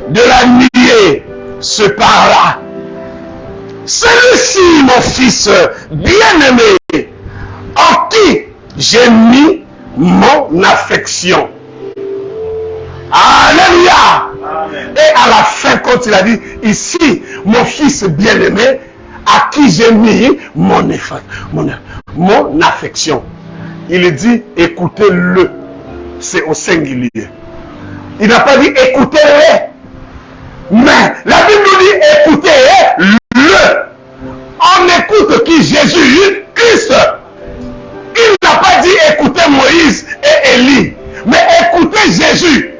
de la nuée ce par-là. Celui-ci, mon fils bien-aimé, en qui j'ai mis mon affection. Alléluia. Amen. Et à la fin, quand il a dit, ici, mon fils bien-aimé, à qui j'ai mis mon affection. Il dit, écoutez-le. C'est au singulier. Il n'a pas dit, écoutez-le. Mais la Bible nous dit, écoutez-le. On écoute qui? Jésus Christ. Il n'a pas dit, écoutez Moïse et Élie. Mais écoutez Jésus.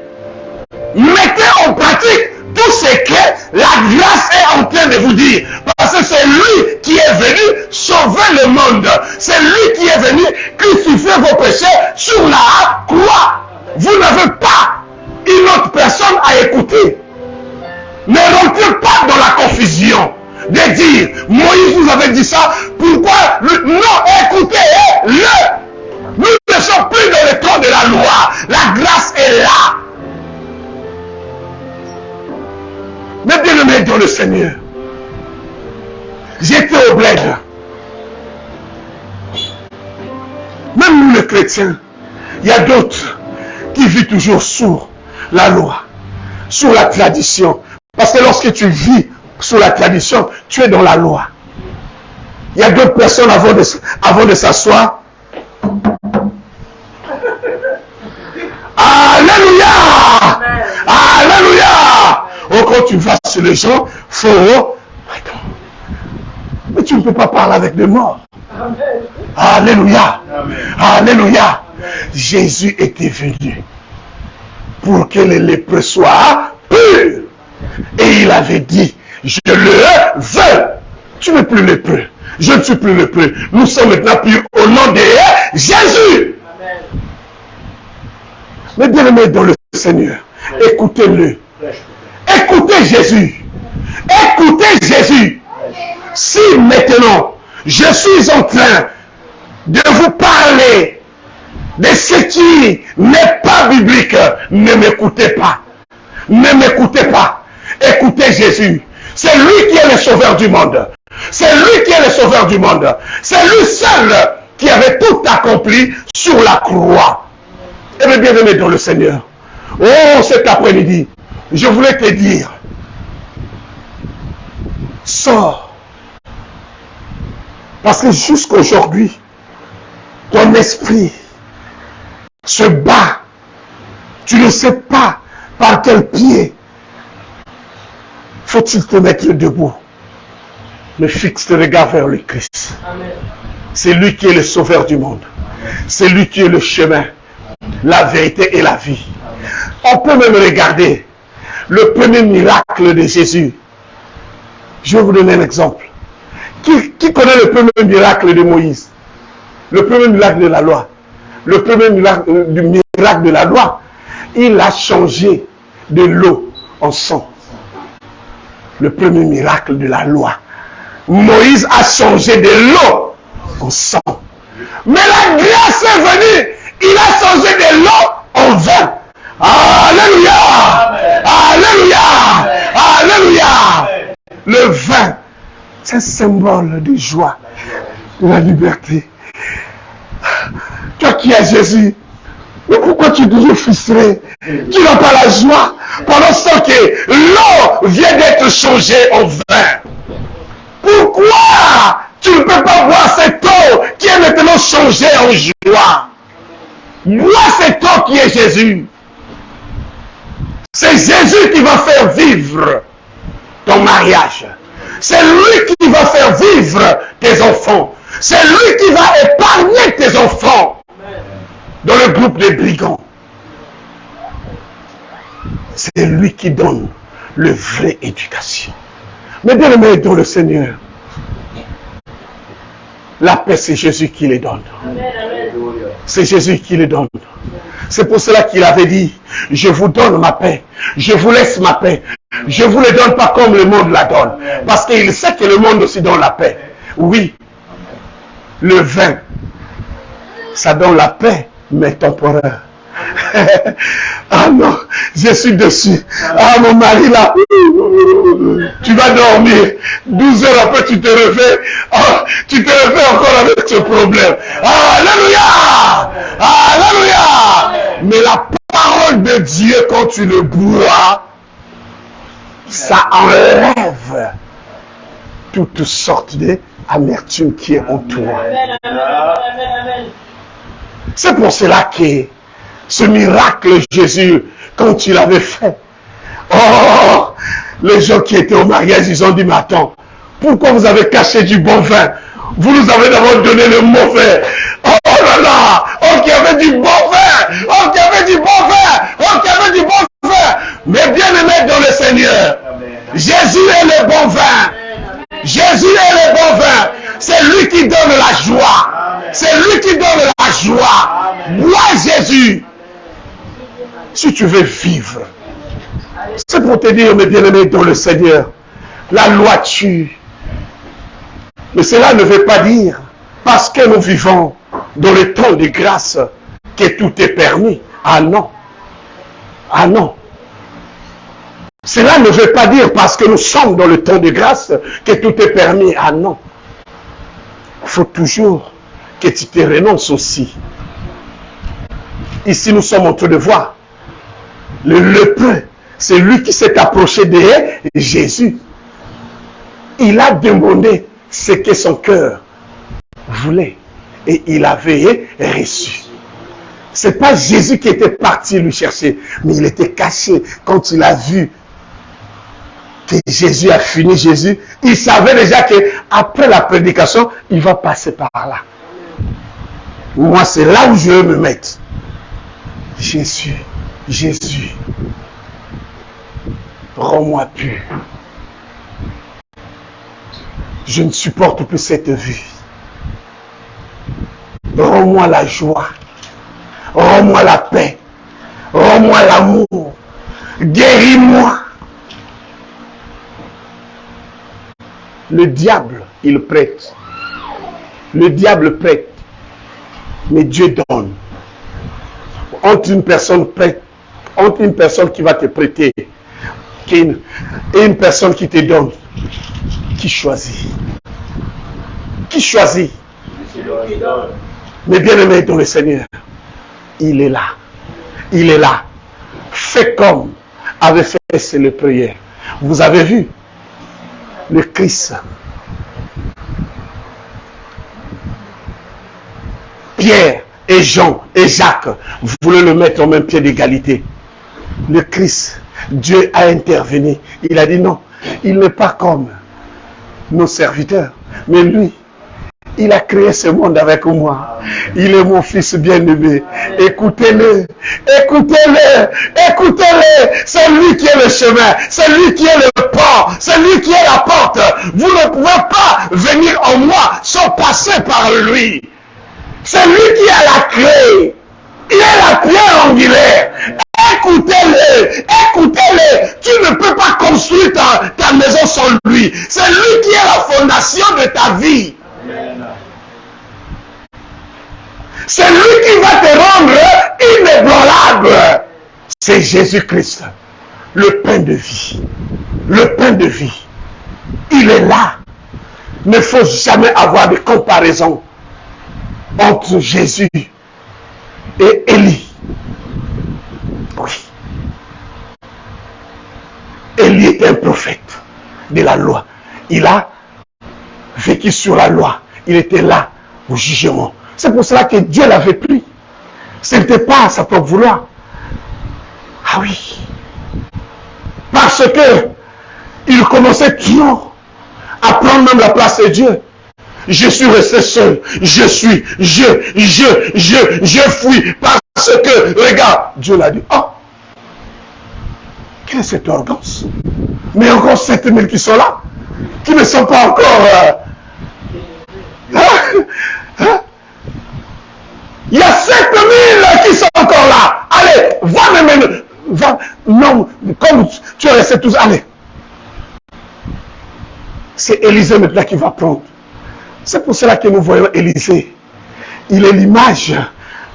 Mettez en pratique tout ce que la grâce est en train de vous dire. Parce que c'est lui qui est venu sauver le monde. C'est lui qui est venu crucifier vos péchés sur la croix. Vous n'avez pas une autre personne à écouter. Ne rentrez pas dans la confusion de dire, Moïse vous avait dit ça, pourquoi? Non, écoutez-le. Nous ne sommes plus dans le temps de la loi. La grâce est là. Mais bien aimé dans le Seigneur, j'étais au bled. Même nous les chrétiens, il y a d'autres qui vivent toujours sous la loi, sous la tradition. Parce que lorsque tu vis sous la tradition, tu es dans la loi. Il y a d'autres personnes avant de s'asseoir. Alléluia! Alléluia! Oh, quand tu vas sur les gens, faut... Attends. Mais tu ne peux pas parler avec des morts. Amen. Alléluia. Amen. Alléluia. Amen. Jésus était venu pour que les lépreux soient purs. Et il avait dit, je le veux. Tu n'es plus lépreux. Je ne suis plus lépreux. Nous sommes maintenant purs au nom de Jésus. Amen. Mais bien aimé dans le Seigneur, écoutez-le. Écoutez Jésus. Écoutez Jésus. Si maintenant, je suis en train de vous parler de ce qui n'est pas biblique, ne m'écoutez pas. Ne m'écoutez pas. Écoutez Jésus. C'est lui qui est le sauveur du monde. C'est lui qui est le sauveur du monde. C'est lui seul qui avait tout accompli sur la croix. Et mes bien-aimés dans le Seigneur, oh, cet après-midi, je voulais te dire, sors. Parce que jusqu'aujourd'hui, ton esprit se bat. Tu ne sais pas par quel pied faut-il te mettre debout. Mais fixe tes regards vers le Christ. C'est lui qui est le sauveur du monde. C'est lui qui est le chemin, la vérité et la vie. On peut même regarder le premier miracle de Jésus. Je vais vous donner un exemple. Qui connaît le premier miracle de Moïse? Le premier miracle de la loi. Le premier miracle de la loi. Il a changé de l'eau en sang. Le premier miracle de la loi. Moïse a changé de l'eau en sang. Mais la grâce est venue. Il a changé de l'eau en vin. Alléluia! Alléluia! Alléluia! Le vin, c'est un symbole de joie, de la liberté. Toi qui es Jésus, mais pourquoi tu es toujours frustré? Tu n'as pas la joie pendant ce temps que l'eau vient d'être changée en vin. Pourquoi tu ne peux pas boire cette eau qui est maintenant changée en joie? Bois cette eau qui est Jésus. C'est Jésus qui va faire vivre ton mariage. C'est lui qui va faire vivre tes enfants. C'est lui qui va épargner tes enfants dans le groupe des brigands. C'est lui qui donne le vrai éducation. Mais bien aimé dans le Seigneur, la paix, c'est Jésus qui les donne. C'est Jésus qui les donne. C'est pour cela qu'il avait dit, je vous donne ma paix, je vous laisse ma paix. Je ne vous les donne pas comme le monde la donne. Parce qu'il sait que le monde aussi donne la paix. Oui, le vin, ça donne la paix, mais temporaire. Ah non, je suis dessus. Ah mon mari là, tu vas dormir. 12 heures après tu te réveilles. Oh, tu te réveilles encore avec ce problème. Alléluia! Alléluia! Mais la parole de Dieu, quand tu le bois, ça enlève toutes sortes d'amertume qui est en toi. C'est pour cela que ce miracle Jésus, quand il avait fait, oh, les gens qui étaient au mariage, ils ont dit, mais attends, pourquoi vous avez caché du bon vin? Vous nous avez d'abord donné le mauvais. Oh là là, oh qui avait du bon vin, oh qui avait du bon vin, oh qui avait du bon vin. Mais bien aimé dans le Seigneur, Jésus est le bon vin. Jésus est le bon vin. C'est lui qui donne la joie. C'est lui qui donne la joie. Bois Jésus. Si tu veux vivre, c'est pour te dire, mes bien-aimés dans le Seigneur, la loi tue. Mais cela ne veut pas dire, parce que nous vivons dans le temps de grâce, que tout est permis. Ah non. Ah non. Cela ne veut pas dire, parce que nous sommes dans le temps de grâce, que tout est permis. Ah non. Il faut toujours que tu te renonces aussi. Ici, nous sommes en train de voir. Le lépreux, c'est lui qui s'est approché de Jésus. Il a demandé ce que son cœur voulait. Et il avait reçu. Ce n'est pas Jésus qui était parti lui chercher, mais il était caché. Quand il a vu que Jésus a fini, il savait déjà qu'après la prédication, il va passer par là. Moi, c'est là où je veux me mettre. Jésus, Jésus, rends-moi pur. Je ne supporte plus cette vie. Rends-moi la joie. Rends-moi la paix. Rends-moi l'amour. Guéris-moi. Le diable, il prête. Le diable prête. Mais Dieu donne. Entre une personne prête, entre une personne qui va te prêter et une personne qui te donne, qui choisit? Qui choisit? Mais bien aimé dans le Seigneur, il est là. Il est là. Fait comme avait fait c'est le prière. Vous avez vu le Christ. Pierre et Jean et Jacques voulaient le mettre au même pied d'égalité. Le Christ, Dieu a intervenu. Il a dit non, il n'est pas comme nos serviteurs, mais lui, il a créé ce monde avec moi. Il est mon fils bien-aimé. Écoutez-le, écoutez-le, écoutez-le. C'est lui qui est le chemin, c'est lui qui est le port, c'est lui qui est la porte. Vous ne pouvez pas venir en moi sans passer par lui. C'est lui qui a la clé. Il est la pierre angulaire. Écoutez-le, écoutez-le. Tu ne peux pas construire ta maison sans lui. C'est lui qui est la fondation de ta vie. C'est lui qui va te rendre inébranlable. C'est Jésus-Christ, le pain de vie. Le pain de vie. Il est là. Il ne faut jamais avoir de comparaison entre Jésus et Élie. Oui. Élie est un prophète de la loi. Il a vécu sur la loi. Il était là au jugement. C'est pour cela que Dieu l'avait pris. Ce n'était pas à sa propre vouloir. Ah oui. Parce que il commençait toujours à prendre même la place de Dieu. Je suis resté seul. Je fuis parce que, regarde, Dieu l'a dit. Oh, quelle est cette arrogance? Mais encore 7000 qui sont là, qui ne sont pas encore... Il y a 7000 qui sont encore là. Allez, va même. Va, non, comme tu es resté tous, allez. C'est Élisée maintenant qui va prendre. C'est pour cela que nous voyons Élisée. Il est l'image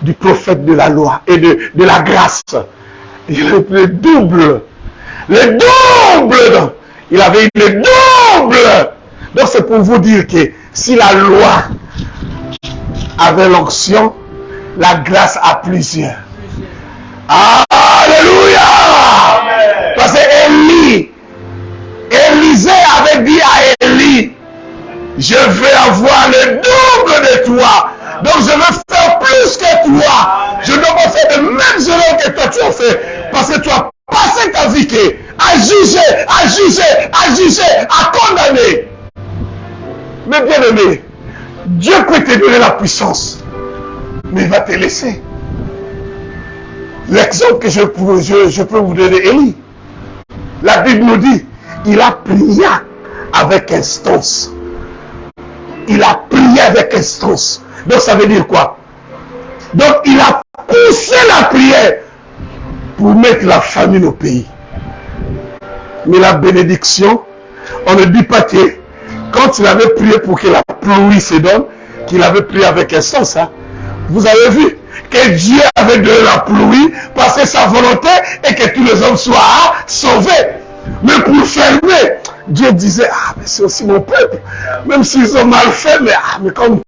du prophète de la loi et de la grâce. Il est le double. Le double. Il avait le double. Donc c'est pour vous dire que si la loi avait l'onction, la grâce a plusieurs. Alléluia. Parce que Élisée avait dit à Élie, je vais avoir le double de toi. Donc je vais faire plus que toi. Je ne dois pas faire de mêmes erreurs que toi tu as fait. Parce que tu as passé ta vie à juger, à condamner. Mais bien aimé, Dieu peut te donner la puissance. Mais il va te laisser. L'exemple que je peux vous donner, Élie. La Bible nous dit, il a prié avec instance. Il a prié avec instance. Donc ça veut dire quoi? Donc il a poussé la prière pour mettre la famine au pays. Mais la bénédiction, on ne dit pas que quand il avait prié pour que la pluie se donne, qu'il avait prié avec instance. Hein? Vous avez vu que Dieu avait donné la pluie parce que sa volonté est que tous les hommes soient sauvés. Mais pour fermer, Dieu disait, ah, mais c'est aussi mon peuple. Même s'ils ont mal fait, mais comme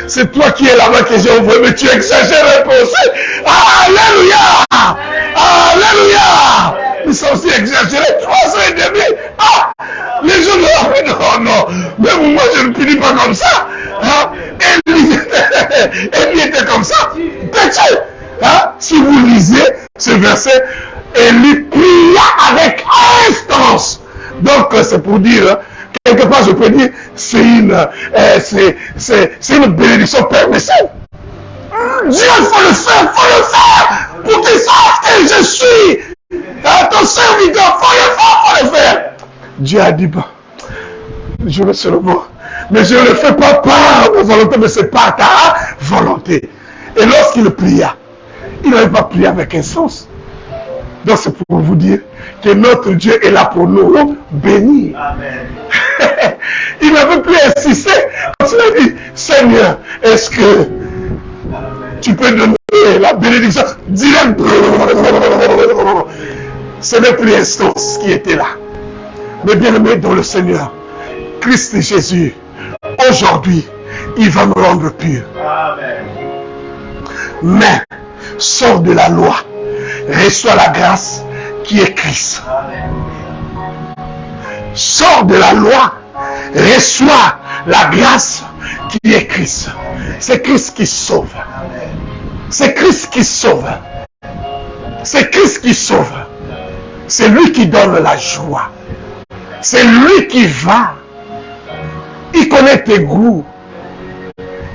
c'est toi qui es là-bas que j'ai envoyé, mais tu exagères un peu aussi. Alléluia! Alléluia! Ils sont aussi exagérés, 3 ans et demi. Ah! Les gens disent, non, même moi je ne punis pas comme ça. Hein? Élie était comme ça. Petit. Hein? Si vous lisez ce verset, Élie pria avec instance. Donc c'est pour dire, quelque part je peux dire, c'est une bénédiction permissive. Dieu, il faut le faire pour qu'ils sachent que je suis ton serviteur, faut le faire. Dieu a dit, bon, je vais sur le mot, mais je ne le fais pas par ma volonté, mais c'est par ta volonté. Et lorsqu'il pria, il n'avait pas prié avec instance. Donc c'est pour vous dire que notre Dieu est là pour nous bénir. Amen. Il n'avait plus insisté. Quand il a dit, Seigneur, est-ce que tu peux donner la bénédiction direct? Ce n'est plus instance qui était là. Mais bien aimé dans le Seigneur, Christ Jésus, aujourd'hui, il va me rendre pur. Amen. Mais, sors de la loi, reçois la grâce qui est Christ. Amen. Sors de la loi, reçois la grâce qui est Christ. C'est Christ qui sauve. C'est Christ qui sauve. C'est Christ qui sauve. C'est lui qui donne la joie. C'est lui qui va. Il connaît tes goûts.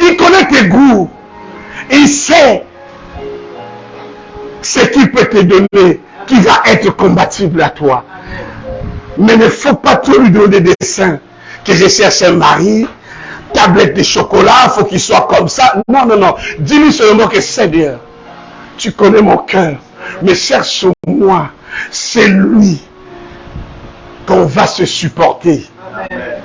Il connaît tes goûts. Il sait ce qu'il peut te donner qui va être compatible à toi. Mais il ne faut pas trop lui donner des seins. Que je cherche un mari, tablette de chocolat, il faut qu'il soit comme ça. Non, non, non. Dis-lui seulement que Seigneur, tu connais mon cœur, mais cherche-moi. C'est lui qu'on va se supporter. Amen.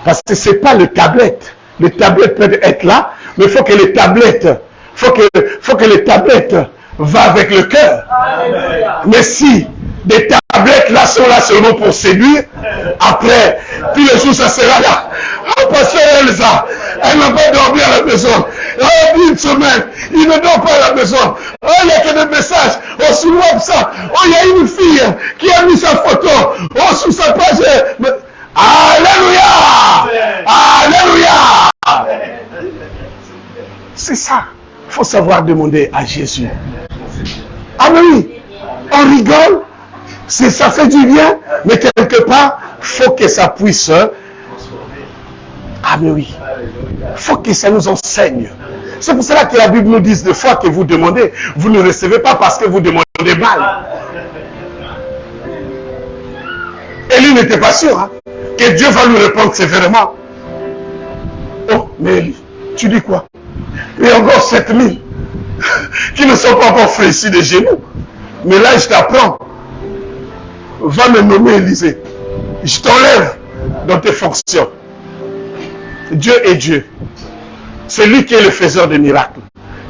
Parce que ce n'est pas le tablette. Le tablette peut être là, mais il faut que les tablettes, faut que les tablettes va avec le cœur. Alléluia. Mais si des tablettes là sont là seulement pour séduire, après, tous les jours ça sera là. Oh, pasteur Elsa, elle n'a pas dormi à la maison. Oh, une semaine, il ne dort pas à la maison. Oh, il n'y a que des messages. Oh, sur WhatsApp, oh, il y a une fille qui a mis sa photo. Oh, sur sa page. Alléluia! Alléluia! C'est ça. Il faut savoir demander à Jésus. Ah mais oui, on rigole, ça fait du bien, mais quelque part, il faut que ça puisse. Ah mais oui, il faut que ça nous enseigne. C'est pour cela que la Bible nous dit des fois que vous demandez, vous ne recevez pas parce que vous demandez mal. Élie n'était pas sûr hein, que Dieu va lui répondre sévèrement. Oh, mais Élie, tu dis quoi? Il y a encore 7000 qui ne sont pas encore fléchis des genoux. Mais là, je t'apprends. Va me nommer Élisée. Je t'enlève dans tes fonctions. Dieu est Dieu. C'est lui qui est le faiseur des miracles.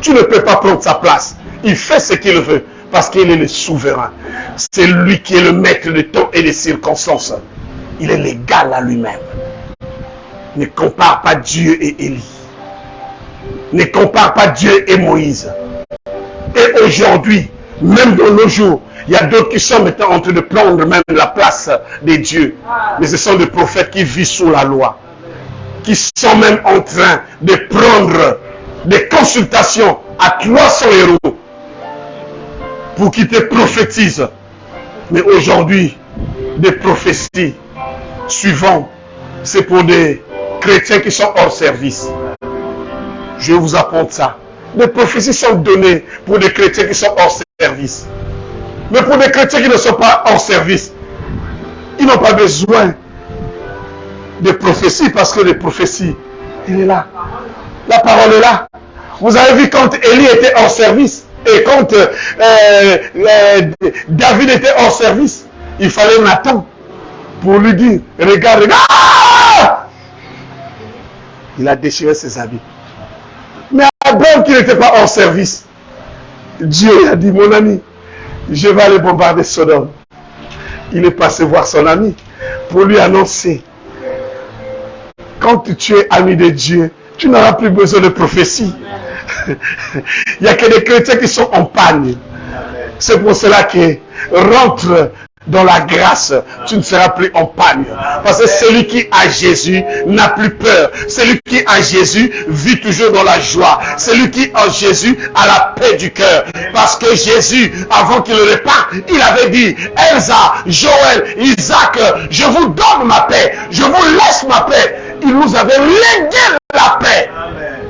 Tu ne peux pas prendre sa place. Il fait ce qu'il veut parce qu'il est le souverain. C'est lui qui est le maître des temps et des circonstances. Il est l'égal à lui-même. Ne compare pas Dieu et Élie. Ne compare pas Dieu et Moïse. Et aujourd'hui, même dans nos jours, il y a d'autres qui sont maintenant en train de prendre même la place des dieux. Mais ce sont des prophètes qui vivent sous la loi. Qui sont même en train de prendre des consultations à 300 euros pour qu'ils te prophétisent. Mais aujourd'hui, des prophéties suivantes, c'est pour des chrétiens qui sont hors service. Je vais vous apprendre ça. Des prophéties sont données pour des chrétiens qui sont hors service. Mais pour des chrétiens qui ne sont pas hors service, ils n'ont pas besoin de prophéties parce que les prophéties, il est là. La parole est là. Vous avez vu quand Élie était hors service et quand David était hors service, il fallait Nathan pour lui dire, regarde, regarde. Il a déchiré ses habits. Mais Abraham qui n'était pas hors service, Dieu a dit, mon ami, je vais aller bombarder Sodome. Il est passé voir son ami pour lui annoncer, quand tu es ami de Dieu, tu n'auras plus besoin de prophétie. Il n'y a que des chrétiens qui sont en panne. C'est pour cela que rentre dans la grâce, tu ne seras plus en panne. Parce que celui qui a Jésus n'a plus peur. Celui qui a Jésus vit toujours dans la joie. Celui qui a Jésus a la paix du cœur. Parce que Jésus, avant qu'il le reparte, il avait dit, Elsa, Joël, Isaac, je vous donne ma paix. Je vous laisse ma paix. Il nous avait légué la paix.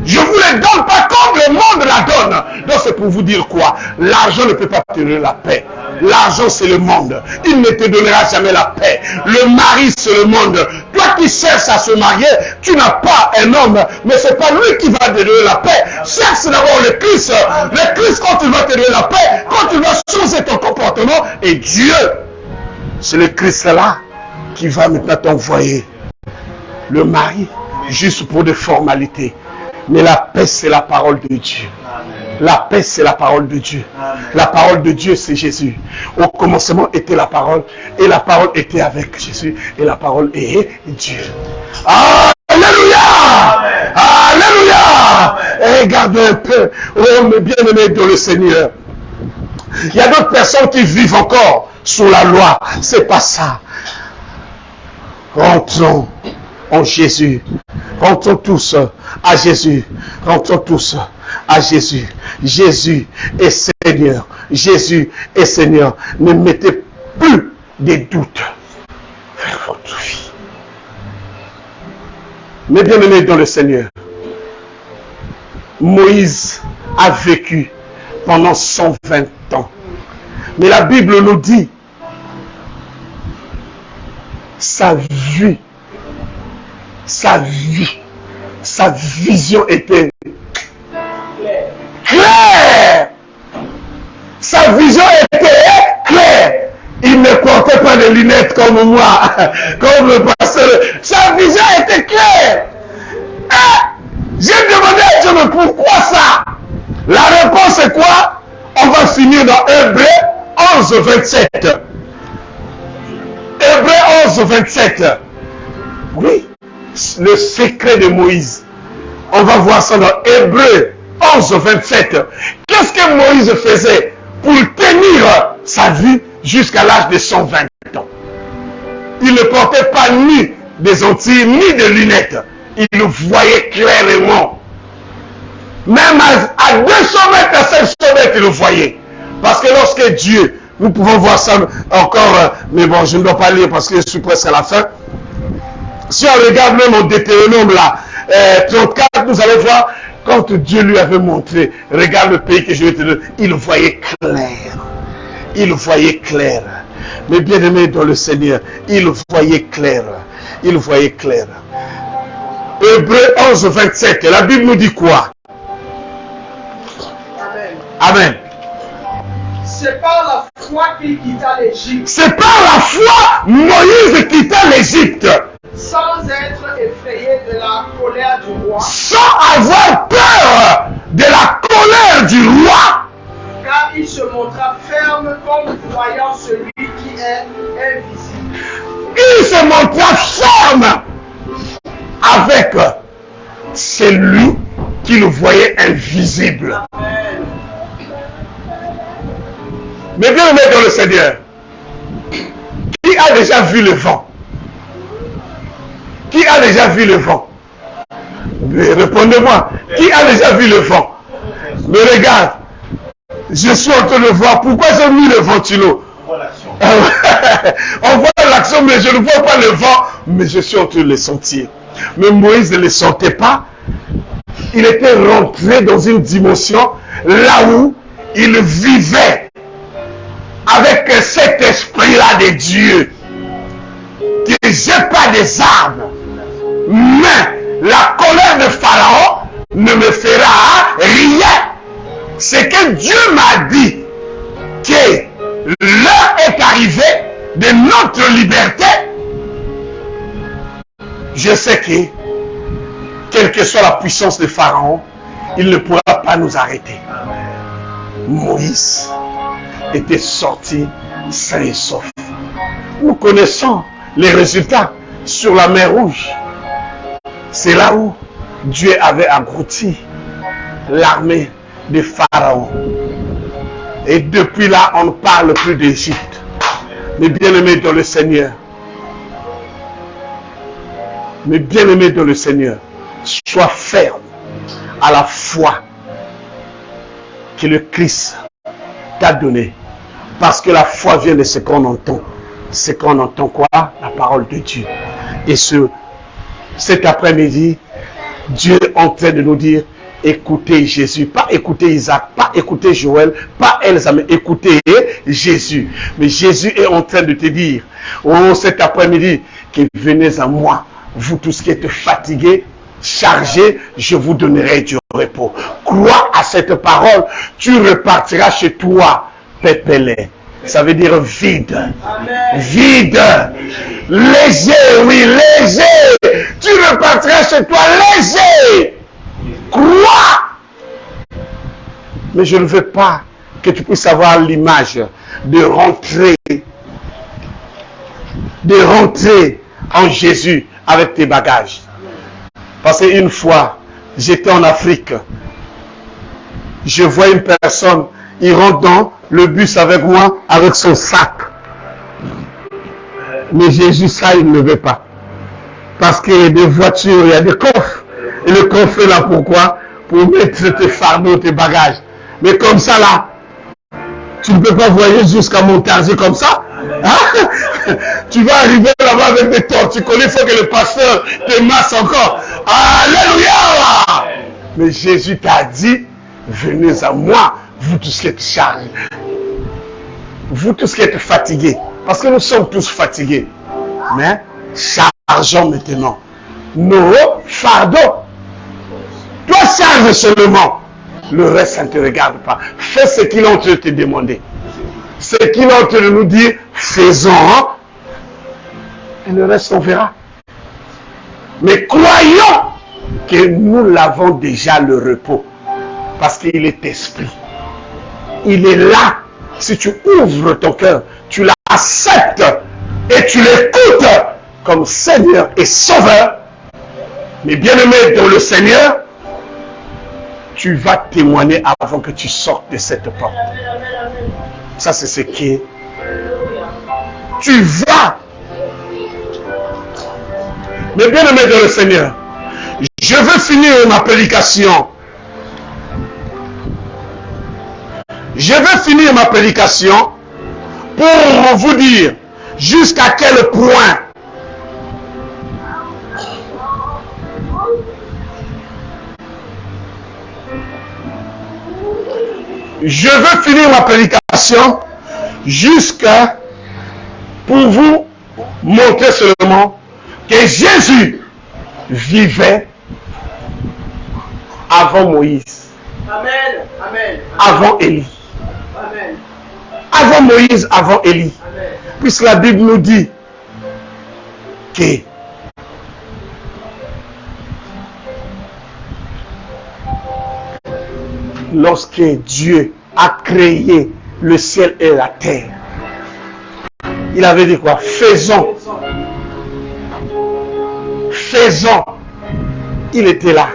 Je ne vous la donne pas comme le monde la donne. Donc c'est pour vous dire quoi? L'argent ne peut pas te donner la paix. L'argent c'est le monde. Il ne te donnera jamais la paix. Le mari c'est le monde. Toi qui cherches à se marier, tu n'as pas un homme. Mais ce n'est pas lui qui va te donner la paix. Cherche d'abord le Christ. Le Christ quand il va te donner la paix, quand il va changer ton comportement. Et Dieu, c'est le Christ là qui va maintenant t'envoyer le mari juste pour des formalités. Mais la paix, c'est la parole de Dieu. La paix, c'est la parole de Dieu. La parole de Dieu, c'est Jésus. Au commencement était la parole, et la parole était avec Jésus, et la parole est Dieu. Alléluia! Alléluia! Regardez un peu, oh mes bien-aimés dans le Seigneur. Il y a d'autres personnes qui vivent encore sous la loi. C'est pas ça. Rentrons en Jésus. Rentrons tous à Jésus. Rentrons tous à Jésus. Jésus est Seigneur. Jésus est Seigneur. Ne mettez plus des doutes vers votre vie. Mes bien-aimés dans le Seigneur, Moïse a vécu pendant 120 ans. Mais la Bible nous dit, sa vision était claire. Sa vision était claire. Il ne portait pas de lunettes comme moi, comme le pasteur. Sa vision était claire. J'ai demandé à Dieu, mais pourquoi ça? La réponse est quoi? On va finir dans Hébreux 11, 27. Hébreux 11, 27. Oui, le secret de Moïse. On va voir ça dans Hébreux 11, 27. Qu'est-ce que Moïse faisait pour tenir sa vie jusqu'à l'âge de 120 ans? Il ne portait pas ni des lentilles, ni de lunettes. Il le voyait clairement. Même à 200 mètres, à 500 mètres, il le voyait. Parce que lorsque Dieu, nous pouvons voir ça encore, mais bon, je ne dois pas lire parce que je suis presque à la fin. Si on regarde même au Deutéronome là, 34, nous allons voir, quand Dieu lui avait montré, regarde le pays que je vais te donner, il le voyait clair. Il le voyait clair. Mais bien aimé dans le Seigneur, il le voyait clair. Il le voyait clair. Hébreux 11, 27, la Bible nous dit quoi? Amen. C'est par la foi qu'il quitta l'Égypte. C'est par la foi Moïse quitta l'Égypte. Sans être effrayé de la colère du roi. Sans avoir peur de la colère du roi. Car il se montra ferme comme voyant celui qui est invisible. Il se montra ferme avec celui qui le voyait invisible. Amen. Mais bien aimé dans le Seigneur, qui a déjà vu le vent? Qui a déjà vu le vent? Mais répondez-moi, qui a déjà vu le vent? Mais regarde, je suis en train de voir, pourquoi j'ai mis le ventilo? On voit l'action, mais je ne vois pas le vent, mais je suis en train de le sentir. Mais Moïse ne le sentait pas. Il était rentré dans une dimension là où il vivait avec cet esprit-là de Dieu. Que j'ai pas des armes, mais la colère de Pharaon ne me fera rien. C'est que Dieu m'a dit que l'heure est arrivée de notre liberté. Je sais que, quelle que soit la puissance de Pharaon, il ne pourra pas nous arrêter. Moïse était sorti sain et sauf. Nous connaissons les résultats sur la mer Rouge. C'est là où Dieu avait englouti l'armée de Pharaon. Et depuis là, on ne parle plus d'Égypte. Mais bien-aimés dans le Seigneur, mais bien-aimés dans le Seigneur, sois ferme à la foi que le Christ t'a donnée. Parce que la foi vient de ce qu'on entend. C'est qu'on entend quoi? La parole de Dieu. Et cet après-midi, Dieu est en train de nous dire, écoutez Jésus, pas écoutez Isaac, pas écoutez Joël, pas Elsa, mais écoutez Jésus. Mais Jésus est en train de te dire, oh cet après-midi, que venez à moi, vous tous qui êtes fatigués, chargés, je vous donnerai du repos. Crois à cette parole, tu repartiras chez toi, pépélé. Ça veut dire vide. Amen. Vide. Léger, oui, léger. Tu repartiras chez toi léger. Crois. Mais je ne veux pas que tu puisses avoir l'image de rentrer en Jésus avec tes bagages. Parce qu'une fois, j'étais en Afrique. Je vois une personne, il rentre dans le bus avec moi, avec son sac. Mais Jésus, ça, il ne veut pas. Parce qu'il y a des voitures, il y a des coffres. Et le coffre est là pourquoi? Pour mettre tes fardeaux, tes bagages. Mais comme ça, là, tu ne peux pas voyager jusqu'à Montargis comme ça. Hein? Tu vas arriver là-bas avec des torticolis, il faut que le pasteur te masse encore. Alléluia! Mais Jésus t'a dit, venez à moi, vous tous qui êtes chargés. Vous tous qui êtes fatigués. Parce que nous sommes tous fatigués. Mais chargeons maintenant nos fardeaux. Toi, charge seulement. Le reste, ça ne te regarde pas. Fais ce qu'il est en train de te demander. Ce qu'il est en train de nous dire, faisons. Et le reste, on verra. Mais croyons que nous l'avons déjà le repos. Parce qu'il est esprit. Il est là. Si tu ouvres ton cœur, tu l'acceptes et tu l'écoutes comme Seigneur et Sauveur. Mais bien-aimé dans le Seigneur, tu vas témoigner avant que tu sortes de cette porte. Ça, c'est ce qui est. Tu vas. Mais bien-aimé dans le Seigneur, je veux finir ma prédication. Je veux finir ma prédication pour vous dire jusqu'à quel point je veux finir ma prédication jusqu'à pour vous montrer seulement que Jésus vivait avant Moïse. Amen. Amen. Avant Élie. Amen. Avant Moïse, avant Élie. Amen. Puisque la Bible nous dit que lorsque Dieu a créé le ciel et la terre, il avait dit quoi? Faisons. Faisons. Il était là.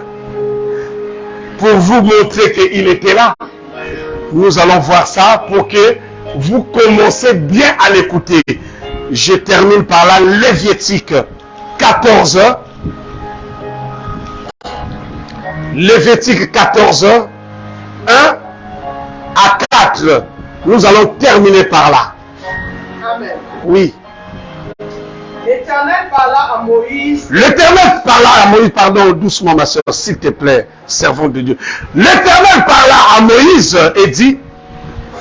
Pour vous montrer qu'il était là, nous allons voir ça pour que vous commencez bien à l'écouter. Je termine par là, Lévitique 14. Lévitique 14, 1 à 4. Nous allons terminer par là. Amen. Oui. L'Éternel parla à Moïse. L'Éternel parla à Moïse, pardon, doucement ma soeur, s'il te plaît, servant de Dieu. L'Éternel parla à Moïse et dit,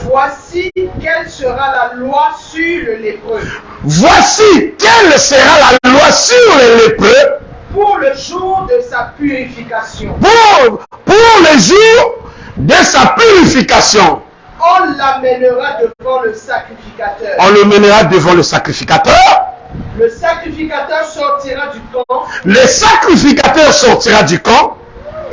voici quelle sera la loi sur le lépreux. voici quelle sera la loi sur les lépreux Pour le jour de sa purification. pour le jour de sa purification. On l'amènera devant le sacrificateur. On le mènera devant le sacrificateur. Le sacrificateur sortira du camp. Le sacrificateur sortira du camp.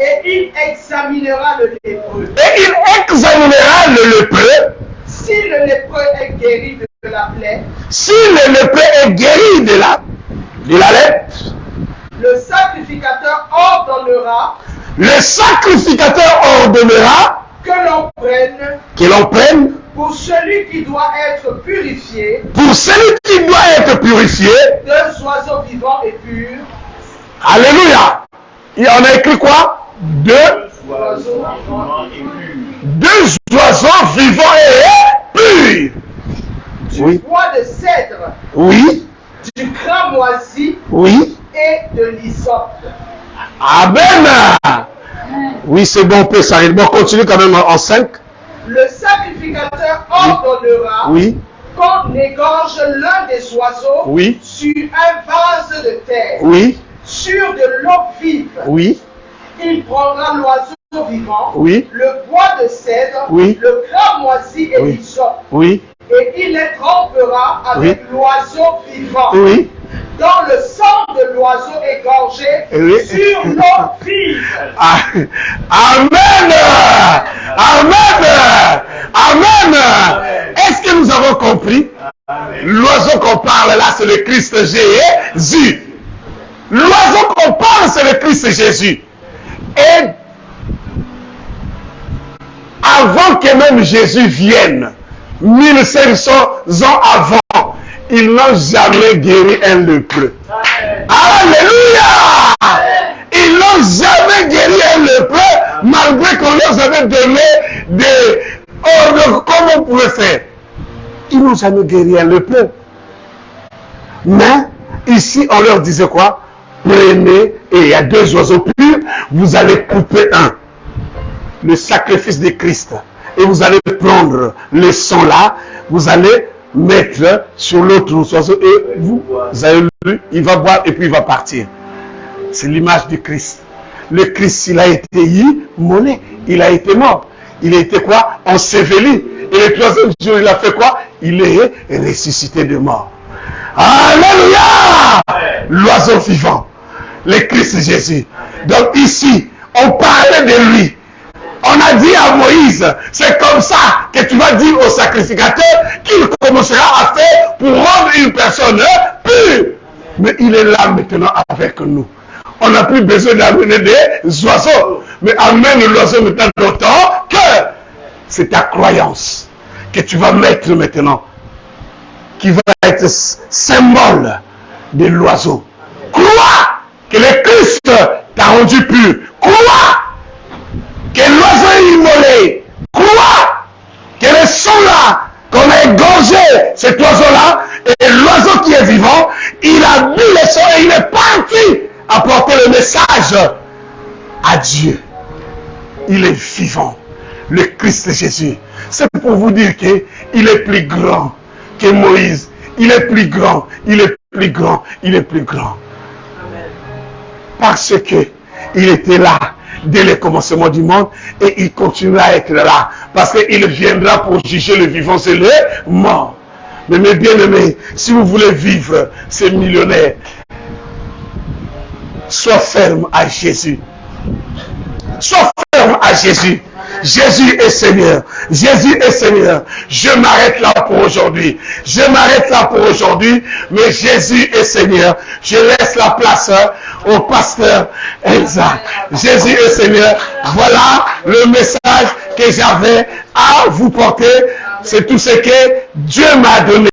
Et il examinera le lépreux. Et il examinera le lépreux. Si le lépreux est guéri de la plaie, Si le lépreux est guéri de la lèpre, le sacrificateur ordonnera le sacrificateur ordonnera que l'on prenne pour celui qui doit être purifié, 2 oiseaux vivants et purs. Alléluia. Et on a écrit quoi? Deux Oiseaux oiseaux vivants et purs. du Oui. bois de cèdre, Oui, du cramoisi oui. et de l'hysope. Amen. Oui, c'est bon, on peut s'arrêter. Bon, continue quand même en 5. Le sacrificateur ordonnera Oui, qu'on égorge l'un des oiseaux Oui. sur un vase de terre, oui, sur de l'eau vive. oui, Il prendra l'oiseau vivant, Oui. le bois de cèdre, Oui. le cramoisi et Oui. l'hysope, oui, et il les trempera avec Oui. l'oiseau vivant. oui, dont le sang de l'oiseau égorgé Oui. sur l'eau vive. Amen. Amen. Amen. Est-ce que nous avons compris? L'oiseau qu'on parle là, c'est le Christ Jésus. L'oiseau qu'on parle, c'est le Christ Jésus. Et avant que même Jésus vienne, 1500 ans avant, ils n'ont jamais guéri un lépreux. Alléluia! Ils n'ont jamais guéri un lépreux, malgré qu'on leur avait donné des ordres, comment on pouvait faire. Ils n'ont jamais guéri un lépreux. Mais ici, on leur disait quoi? Prenez, et il y a 2 oiseaux purs, vous allez couper un. Le sacrifice de Christ. Et vous allez prendre le sang là, vous allez mettre sur l'autre oiseau et vous allez lui, il va boire et puis il va partir. C'est l'image du Christ. Le Christ, il a été immolé, il a été mort. Il a été quoi? Enseveli. Et le 3e jour, il a fait quoi? Il est ressuscité de mort. Alléluia! L'oiseau vivant. Le Christ Jésus. Donc ici, on parlait de lui. On a dit à Moïse, c'est comme ça que tu vas dire au sacrificateur qu'il commencera à faire pour rendre une personne pure. Mais il est là maintenant avec nous. On n'a plus besoin d'amener des oiseaux. Mais amène l'oiseau maintenant d'autant que c'est ta croyance que tu vas mettre maintenant, qui va être symbole de l'oiseau. Crois que le Christ t'a rendu pur. Crois que l'oiseau est immolé. Crois que le sang là, qu'on a égorgé cet oiseau-là, et l'oiseau qui est vivant, il a bu le sang et il est parti apporter le message à Dieu. Il est vivant. Le Christ Jésus. C'est pour vous dire qu'il est plus grand que Moïse. Il est plus grand. Il est plus grand. Il est plus grand. Parce que il était là dès le commencement du monde et il continuera à être là. Parce qu'il viendra pour juger le vivant, c'est le mort. Mais mes bien-aimés, si vous voulez vivre ces millionnaires, sois ferme à Jésus. Sois ferme à Jésus. Jésus est Seigneur. Jésus est Seigneur. Je m'arrête là pour aujourd'hui. Je m'arrête là pour aujourd'hui. Mais Jésus est Seigneur. Je laisse la place au pasteur Elsa. Jésus est Seigneur. Voilà le message que j'avais à vous porter. C'est tout ce que Dieu m'a donné.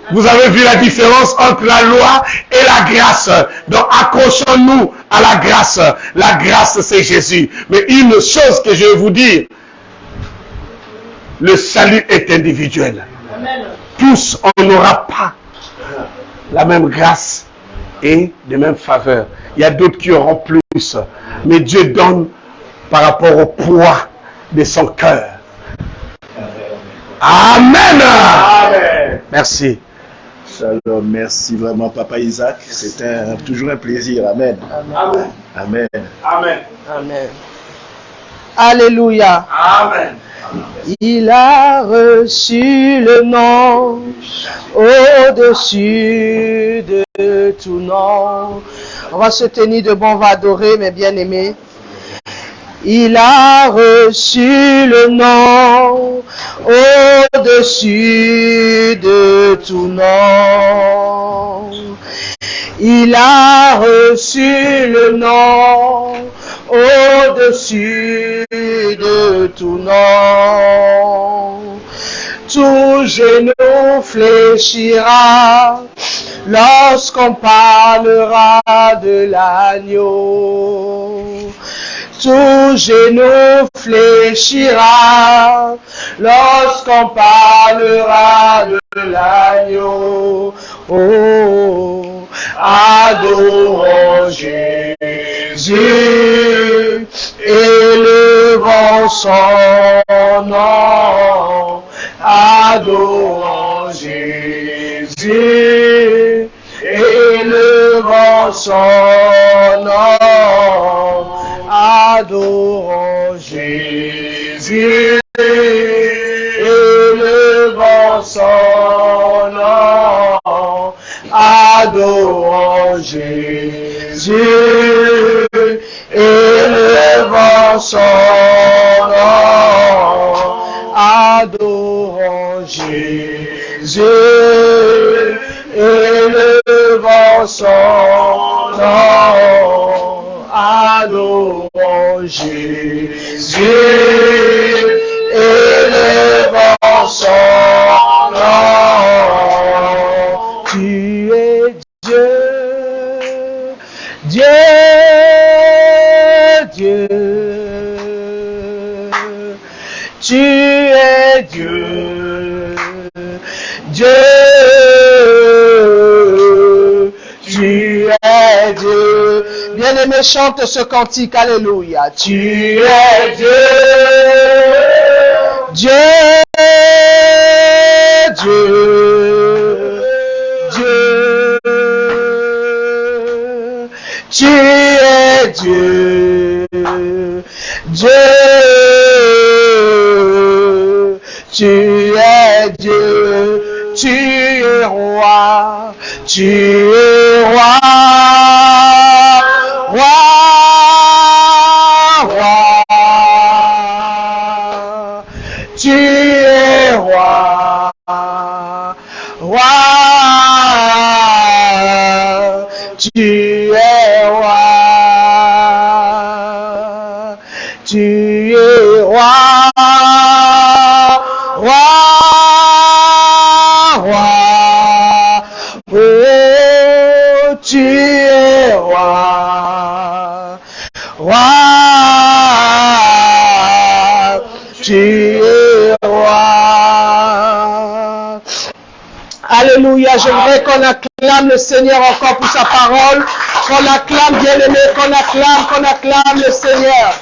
Vous avez vu la différence entre la loi et la grâce. Donc accrochons-nous à la grâce. La grâce, c'est Jésus. Mais une chose que je vais vous dire, le salut est individuel. Amen. Tous, on n'aura pas la même grâce et les mêmes faveurs. Il y a d'autres qui auront plus. Mais Dieu donne par rapport au poids de son cœur. Amen. Amen. Merci. Alors, merci vraiment, Papa Isaac. C'était toujours un plaisir. Amen. Amen. Amen. Amen. Amen. Alléluia. Amen. Il a reçu le nom au-dessus de tout nom. On va se tenir debout, on va adorer, mes bien-aimés. Il a reçu le nom au-dessus de tout nom. Il a reçu le nom au-dessus de tout nom. Tout genou fléchira lorsqu'on parlera de l'agneau. Tout genou fléchira lorsqu'on parlera de l'agneau. Oh, adorons Jésus, élevons son nom. Adorons Jésus, élevons son nom. Adorons Jésus, élevons son nom. Adorons Jésus, élevons son nom. Adorons Jésus, élevons son nom. Adorons Jésus, élevons son nom. Tu es Dieu, Dieu, Dieu. Tu es Dieu, Dieu. Tu es Dieu. Bien-aimé, chante ce cantique, alléluia. Tu es Dieu, Dieu, Dieu, Dieu. Tu es Dieu, Dieu. Tu es Dieu, tu es roi, tu es roi, roi, roi. Tu es roi, roi. Tu es roi, tu es roi. Roi, roi, oh, tu es roi, roi, tu es roi. Alléluia, j'aimerais qu'on acclame le Seigneur encore pour sa parole, qu'on acclame, bien-aimé, qu'on acclame le Seigneur.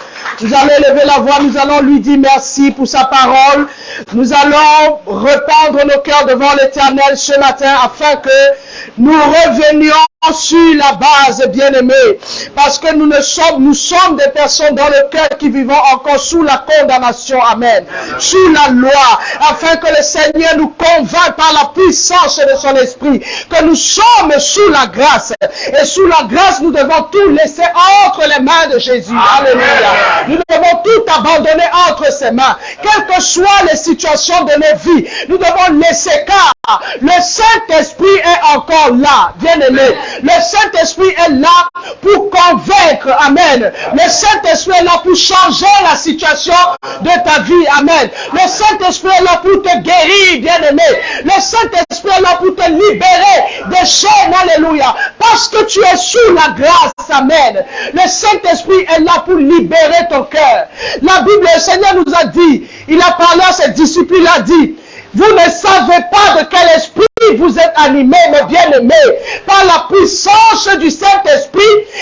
Nous allons élever la voix, nous allons lui dire merci pour sa parole. Nous allons rependre nos cœurs devant l'Éternel ce matin afin que nous revenions sur la base, bien-aimés, parce que nous sommes des personnes dans le cœur qui vivons encore sous la condamnation, amen, sous la loi, afin que le Seigneur nous convainc par la puissance de son esprit, que nous sommes sous la grâce, et sous la grâce nous devons tout laisser entre les mains de Jésus, alléluia, nous devons tout abandonner entre ses mains, quelles que soient les situations de nos vies, nous devons laisser, car le Saint-Esprit est encore là, bien-aimé. Le Saint-Esprit est là pour convaincre, amen. Le Saint-Esprit est là pour changer la situation de ta vie, amen. Le Saint-Esprit est là pour te guérir, bien-aimé. Le Saint-Esprit est là pour te libérer des chaînes, alléluia. Parce que tu es sous la grâce, amen. Le Saint-Esprit est là pour libérer ton cœur. La Bible, le Seigneur nous a dit, il a parlé à ses disciples, il a dit, vous ne savez pas de quel esprit vous êtes animés, mes bien-aimés. Par la puissance du Saint-Esprit,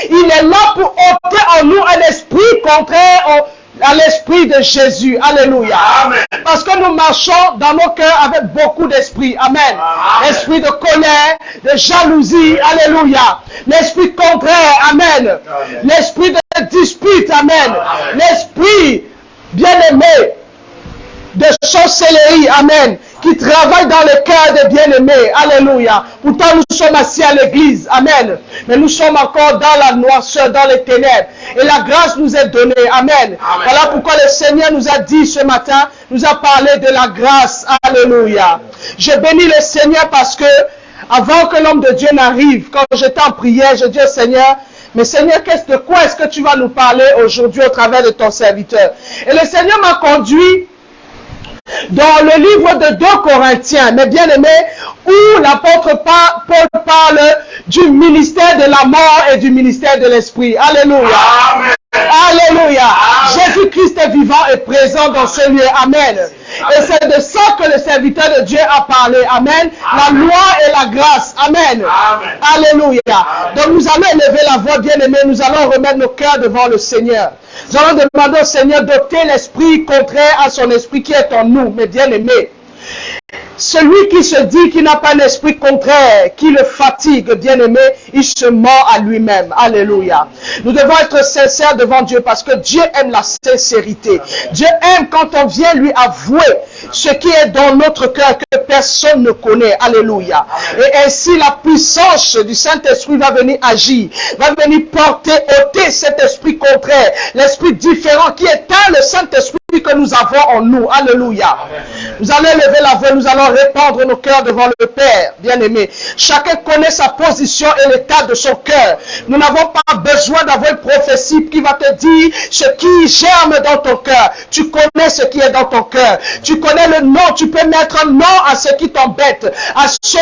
il est là pour ôter en nous un esprit contraire à l'esprit de Jésus. Alléluia. Amen. Parce que nous marchons dans nos cœurs avec beaucoup d'esprit. Amen. Esprit de colère, de jalousie. Alléluia. L'esprit contraire. Amen. L'esprit de dispute. Amen. L'esprit bien-aimé de sorcellerie, amen, qui travaille dans le cœur des bien-aimés, alléluia. Pourtant, nous sommes assis à l'église, amen, mais nous sommes encore dans la noirceur, dans les ténèbres, et la grâce nous est donnée, amen. Voilà pourquoi le Seigneur nous a dit ce matin, nous a parlé de la grâce, alléluia. Je bénis le Seigneur parce que, avant que l'homme de Dieu n'arrive, quand j'étais en prière, je dis au Seigneur, mais Seigneur, de quoi est-ce que tu vas nous parler aujourd'hui au travers de ton serviteur? Et le Seigneur m'a conduit dans le livre de 2 Corinthiens, mes bien-aimés, où l'apôtre Paul parle du ministère de la mort et du ministère de l'esprit. Alléluia. Amen. Alléluia. Jésus-Christ est vivant et présent dans ce lieu. Amen. Et c'est de ça que le serviteur de Dieu a parlé. Amen. La loi et la grâce. Amen. Alléluia. Donc nous allons élever la voix, bien-aimés. Nous allons remettre nos cœurs devant le Seigneur. Nous allons demander au Seigneur d'ôter l'esprit contraire à son esprit qui est en nous, mes bien-aimés. Celui qui se dit qu'il n'a pas l'esprit contraire, qui le fatigue, bien-aimé, il se ment à lui-même. Alléluia. Nous devons être sincères devant Dieu parce que Dieu aime la sincérité. Dieu aime quand on vient lui avouer ce qui est dans notre cœur que personne ne connaît. Alléluia. Et ainsi la puissance du Saint-Esprit va venir agir, va venir ôter cet esprit contraire, l'esprit différent qui éteint le Saint-Esprit que nous avons en nous. Alléluia. Nous allons lever la voix, nous allons répandre nos cœurs devant le Père, bien-aimé. Chacun connaît sa position et l'état de son cœur. Nous n'avons pas besoin d'avoir une prophétie qui va te dire ce qui germe dans ton cœur. Tu connais ce qui est dans ton cœur. Tu connais le nom. Tu peux mettre un nom à ce qui t'embête, à ce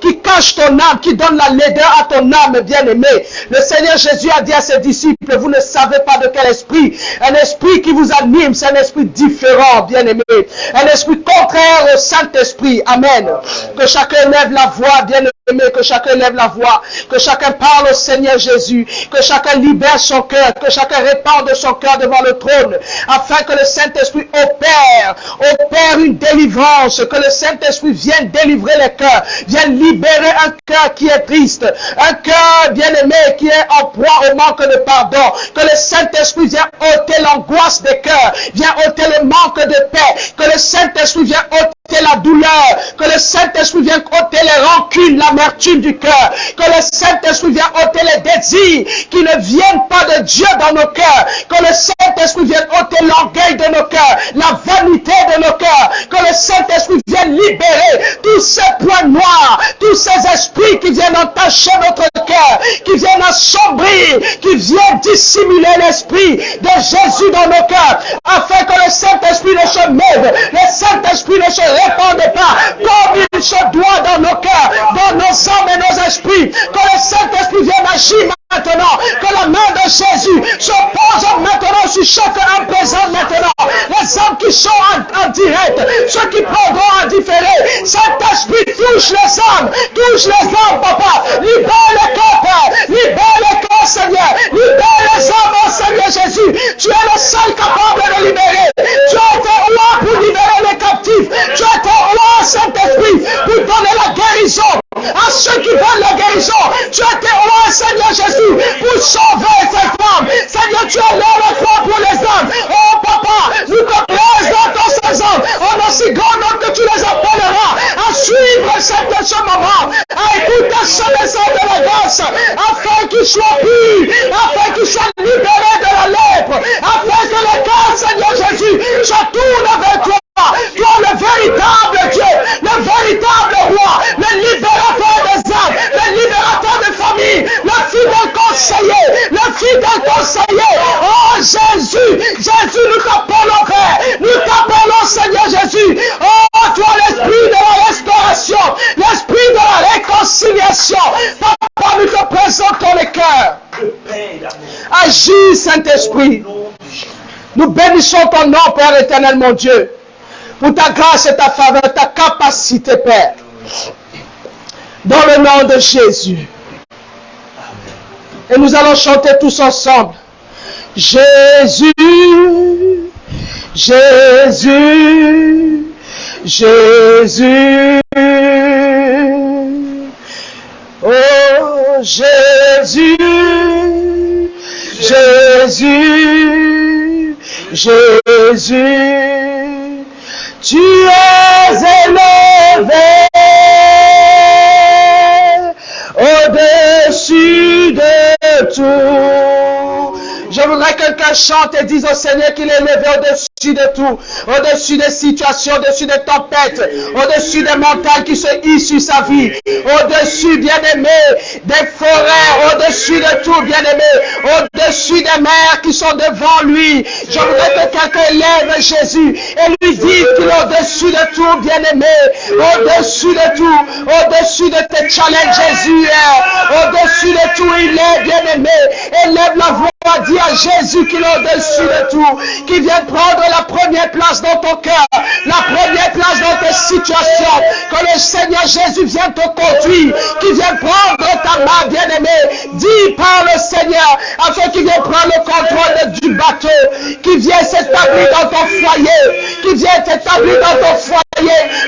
qui cache ton âme, qui donne la laideur à ton âme, bien-aimé. Le Seigneur Jésus a dit à ses disciples, vous ne savez pas de quel esprit. Un esprit qui vous anime, c'est un esprit différent, bien-aimé. Un esprit contraire au Saint-Esprit. Amen. Que chacun lève la voix, bien-aimé, que chacun lève la voix, que chacun parle au Seigneur Jésus, que chacun libère son cœur, que chacun répande son cœur devant le trône, afin que le Saint-Esprit opère une délivrance, que le Saint-Esprit vienne délivrer les cœurs, vienne libérer un cœur qui est triste, un cœur, bien-aimé, qui est en proie au manque de pardon, que le Saint-Esprit vienne ôter l'angoisse des cœurs, vienne ôter le manque de paix, que le Saint-Esprit vienne ôter la douleur, que le Saint-Esprit vienne ôter les rancunes, l'amertume du cœur, que le Saint-Esprit vienne ôter les désirs qui ne viennent pas de Dieu dans nos cœurs, que le Saint-Esprit vienne ôter l'orgueil de nos cœurs, la vanité de nos cœurs, que le Saint-Esprit vienne libérer tous ces points noirs, tous ces esprits qui viennent entacher notre cœur, qui viennent assombrir, qui viennent dissimuler l'esprit de Jésus dans nos cœurs, afin que le Saint-Esprit ne se meuve, le Saint-Esprit ne se répande pas comme il se doit dans nos cœurs, dans nos âmes et nos esprits, que le Saint-Esprit vienne agir maintenant, que la main de Jésus se pose maintenant sur chacun présent maintenant, les âmes qui sont en direct, ceux qui prendront en différé, Saint-Esprit touche les âmes, papa, libère les cœurs, Père, libère les cœurs, Seigneur, libère les âmes, oh Seigneur Jésus, tu es le seul capable de libérer, tu as été roi pour libérer les captifs, tu as été roi, Saint-Esprit, pour donner la guérison à ceux qui veulent la guérison, tu as été roi, Seigneur Jésus, pour sauver ces femmes, Seigneur, tu es là le croix pour les âmes, oh papa, nous te présentons ces hommes, en aussi grand nombre que tu les appelleras à suivre ce moment, à écouter ce message de la grâce, afin qu'ils soient purs, afin qu'ils soient libérés de la lèpre, afin que le cœur, Seigneur Jésus, se tourne vers toi, toi le véritable Dieu, le véritable roi, le libérateur des âmes, le libérateur des familles, le fidèle conseiller, oh Jésus, nous t'appelons Père, nous t'appelons Seigneur Jésus, oh toi l'esprit de la restauration, l'esprit de la réconciliation, papa, nous te présentons les cœurs, agis Saint-Esprit, nous bénissons ton nom Père éternel mon Dieu, pour ta grâce et ta faveur, ta capacité Père, dans le nom de Jésus. Et nous allons chanter tous ensemble. Jésus, Jésus, Jésus. Oh Jésus, Jésus, Jésus. Tu es élevé au-dessus de tout. Je voudrais que quelqu'un chante et dise au Seigneur qu'il est élevé au-dessus de tout, au-dessus des situations, au-dessus des tempêtes, au-dessus des montagnes qui se hissent sur sa vie, au-dessus, bien-aimé, des forêts, au-dessus de tout, bien-aimé, au-dessus des mers qui sont devant lui. Je voudrais que quelqu'un élève Jésus et lui dise qu'il est au-dessus de tout, bien-aimé, au-dessus de tout, au-dessus de tes challenges, Jésus est, au-dessus de tout, il est, bien-aimé. Élève la voix. Dis à Jésus qu'il est au-dessus de tout, qu'il vient prendre la première place dans ton cœur, la première place dans tes situations, que le Seigneur Jésus vienne te conduire, qu'il vienne prendre ta main, bien-aimé. Dis par le Seigneur, afin qu'il vienne prendre le contrôle du bateau, qu'il vienne s'établir dans ton foyer, qu'il vienne s'établir dans ton foyer.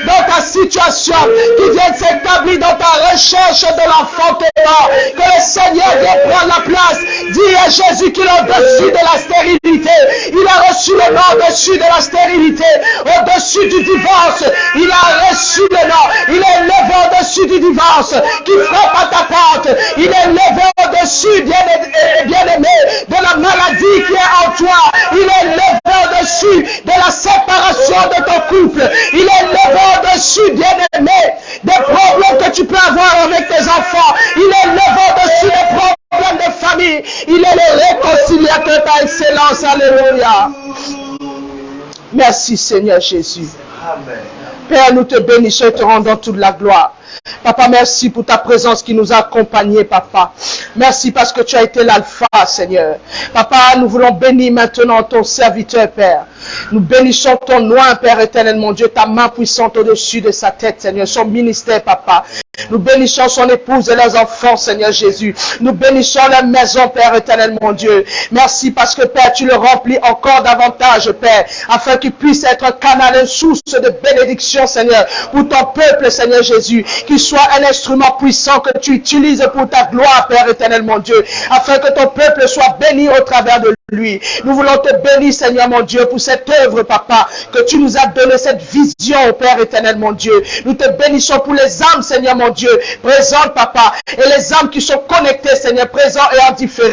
dans ta situation, qui viennent s'établir dans ta recherche de l'enfant qui est mort. Que le Seigneur vienne prendre la place. Dis à Jésus qu'il est au-dessus de la stérilité. Il a reçu le nom au-dessus de la stérilité, au-dessus du divorce. Il a reçu le nom. Il est levé au-dessus du divorce qui frappe à ta porte. Il est levé au-dessus, bien-aimé, de la maladie qui est en toi. Il est levé au-dessus de la séparation de ton couple. Il est levé au-dessus, bien-aimé, des problèmes que tu peux avoir avec tes enfants. Il est levé au-dessus des problèmes de famille. Il est le réconciliateur par excellence. Alléluia. Merci Seigneur Jésus. Père, nous te bénissons et te rendons toute la gloire. Papa, merci pour ta présence qui nous a accompagnés, Papa. Merci parce que tu as été l'alpha, Seigneur. Papa, nous voulons bénir maintenant ton serviteur, Père. Nous bénissons ton nom, Père éternel, mon Dieu, ta main puissante au-dessus de sa tête, Seigneur, son ministère, Papa. Nous bénissons son épouse et leurs enfants, Seigneur Jésus. Nous bénissons la maison, Père éternel, mon Dieu. Merci parce que, Père, tu le remplis encore davantage, Père, afin qu'il puisse être un canal, une source de bénédiction, Seigneur, pour ton peuple, Seigneur Jésus. Qu'il soit un instrument puissant que tu utilises pour ta gloire, Père éternel, mon Dieu, afin que ton peuple soit béni au travers de lui. Nous voulons te bénir, Seigneur, mon Dieu, pour cette œuvre, Papa, que tu nous as donné, cette vision, Père éternel, mon Dieu. Nous te bénissons pour les âmes, Seigneur, mon Dieu, présentes, Papa, et les âmes qui sont connectées, Seigneur, présents et en différé.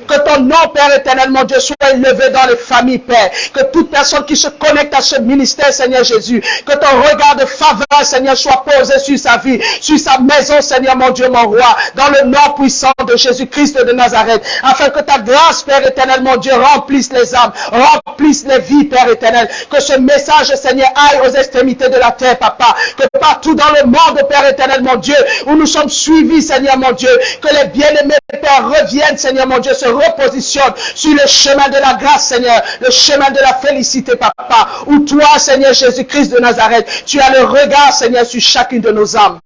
Que ton nom, Père éternel, mon Dieu, soit élevé dans les familles, Père. Que toute personne qui se connecte à ce ministère, Seigneur Jésus, que ton regard de faveur, Seigneur, soit posé sur sa vie, sur sa maison, Seigneur, mon Dieu, mon roi, dans le nom puissant de Jésus-Christ de Nazareth, afin que ta grâce, Père éternel, mon Dieu, remplisse les âmes, remplisse les vies, Père éternel. Que ce message, Seigneur, aille aux extrémités de la terre, Papa. Que partout dans le monde, Père éternel, mon Dieu, où nous sommes suivis, Seigneur, mon Dieu, que les bien-aimés, Père, reviennent, Seigneur, mon Dieu, se repositionnent sur le chemin de la grâce, Seigneur, le chemin de la félicité, Papa, où toi, Seigneur Jésus-Christ de Nazareth, tu as le regard, Seigneur, sur chacune de nos âmes.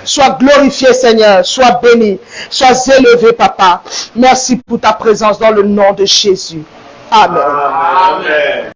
Sois glorifié, Seigneur, sois béni, sois élevé, Papa. Merci pour ta présence dans le nom de Jésus. Amen. Amen.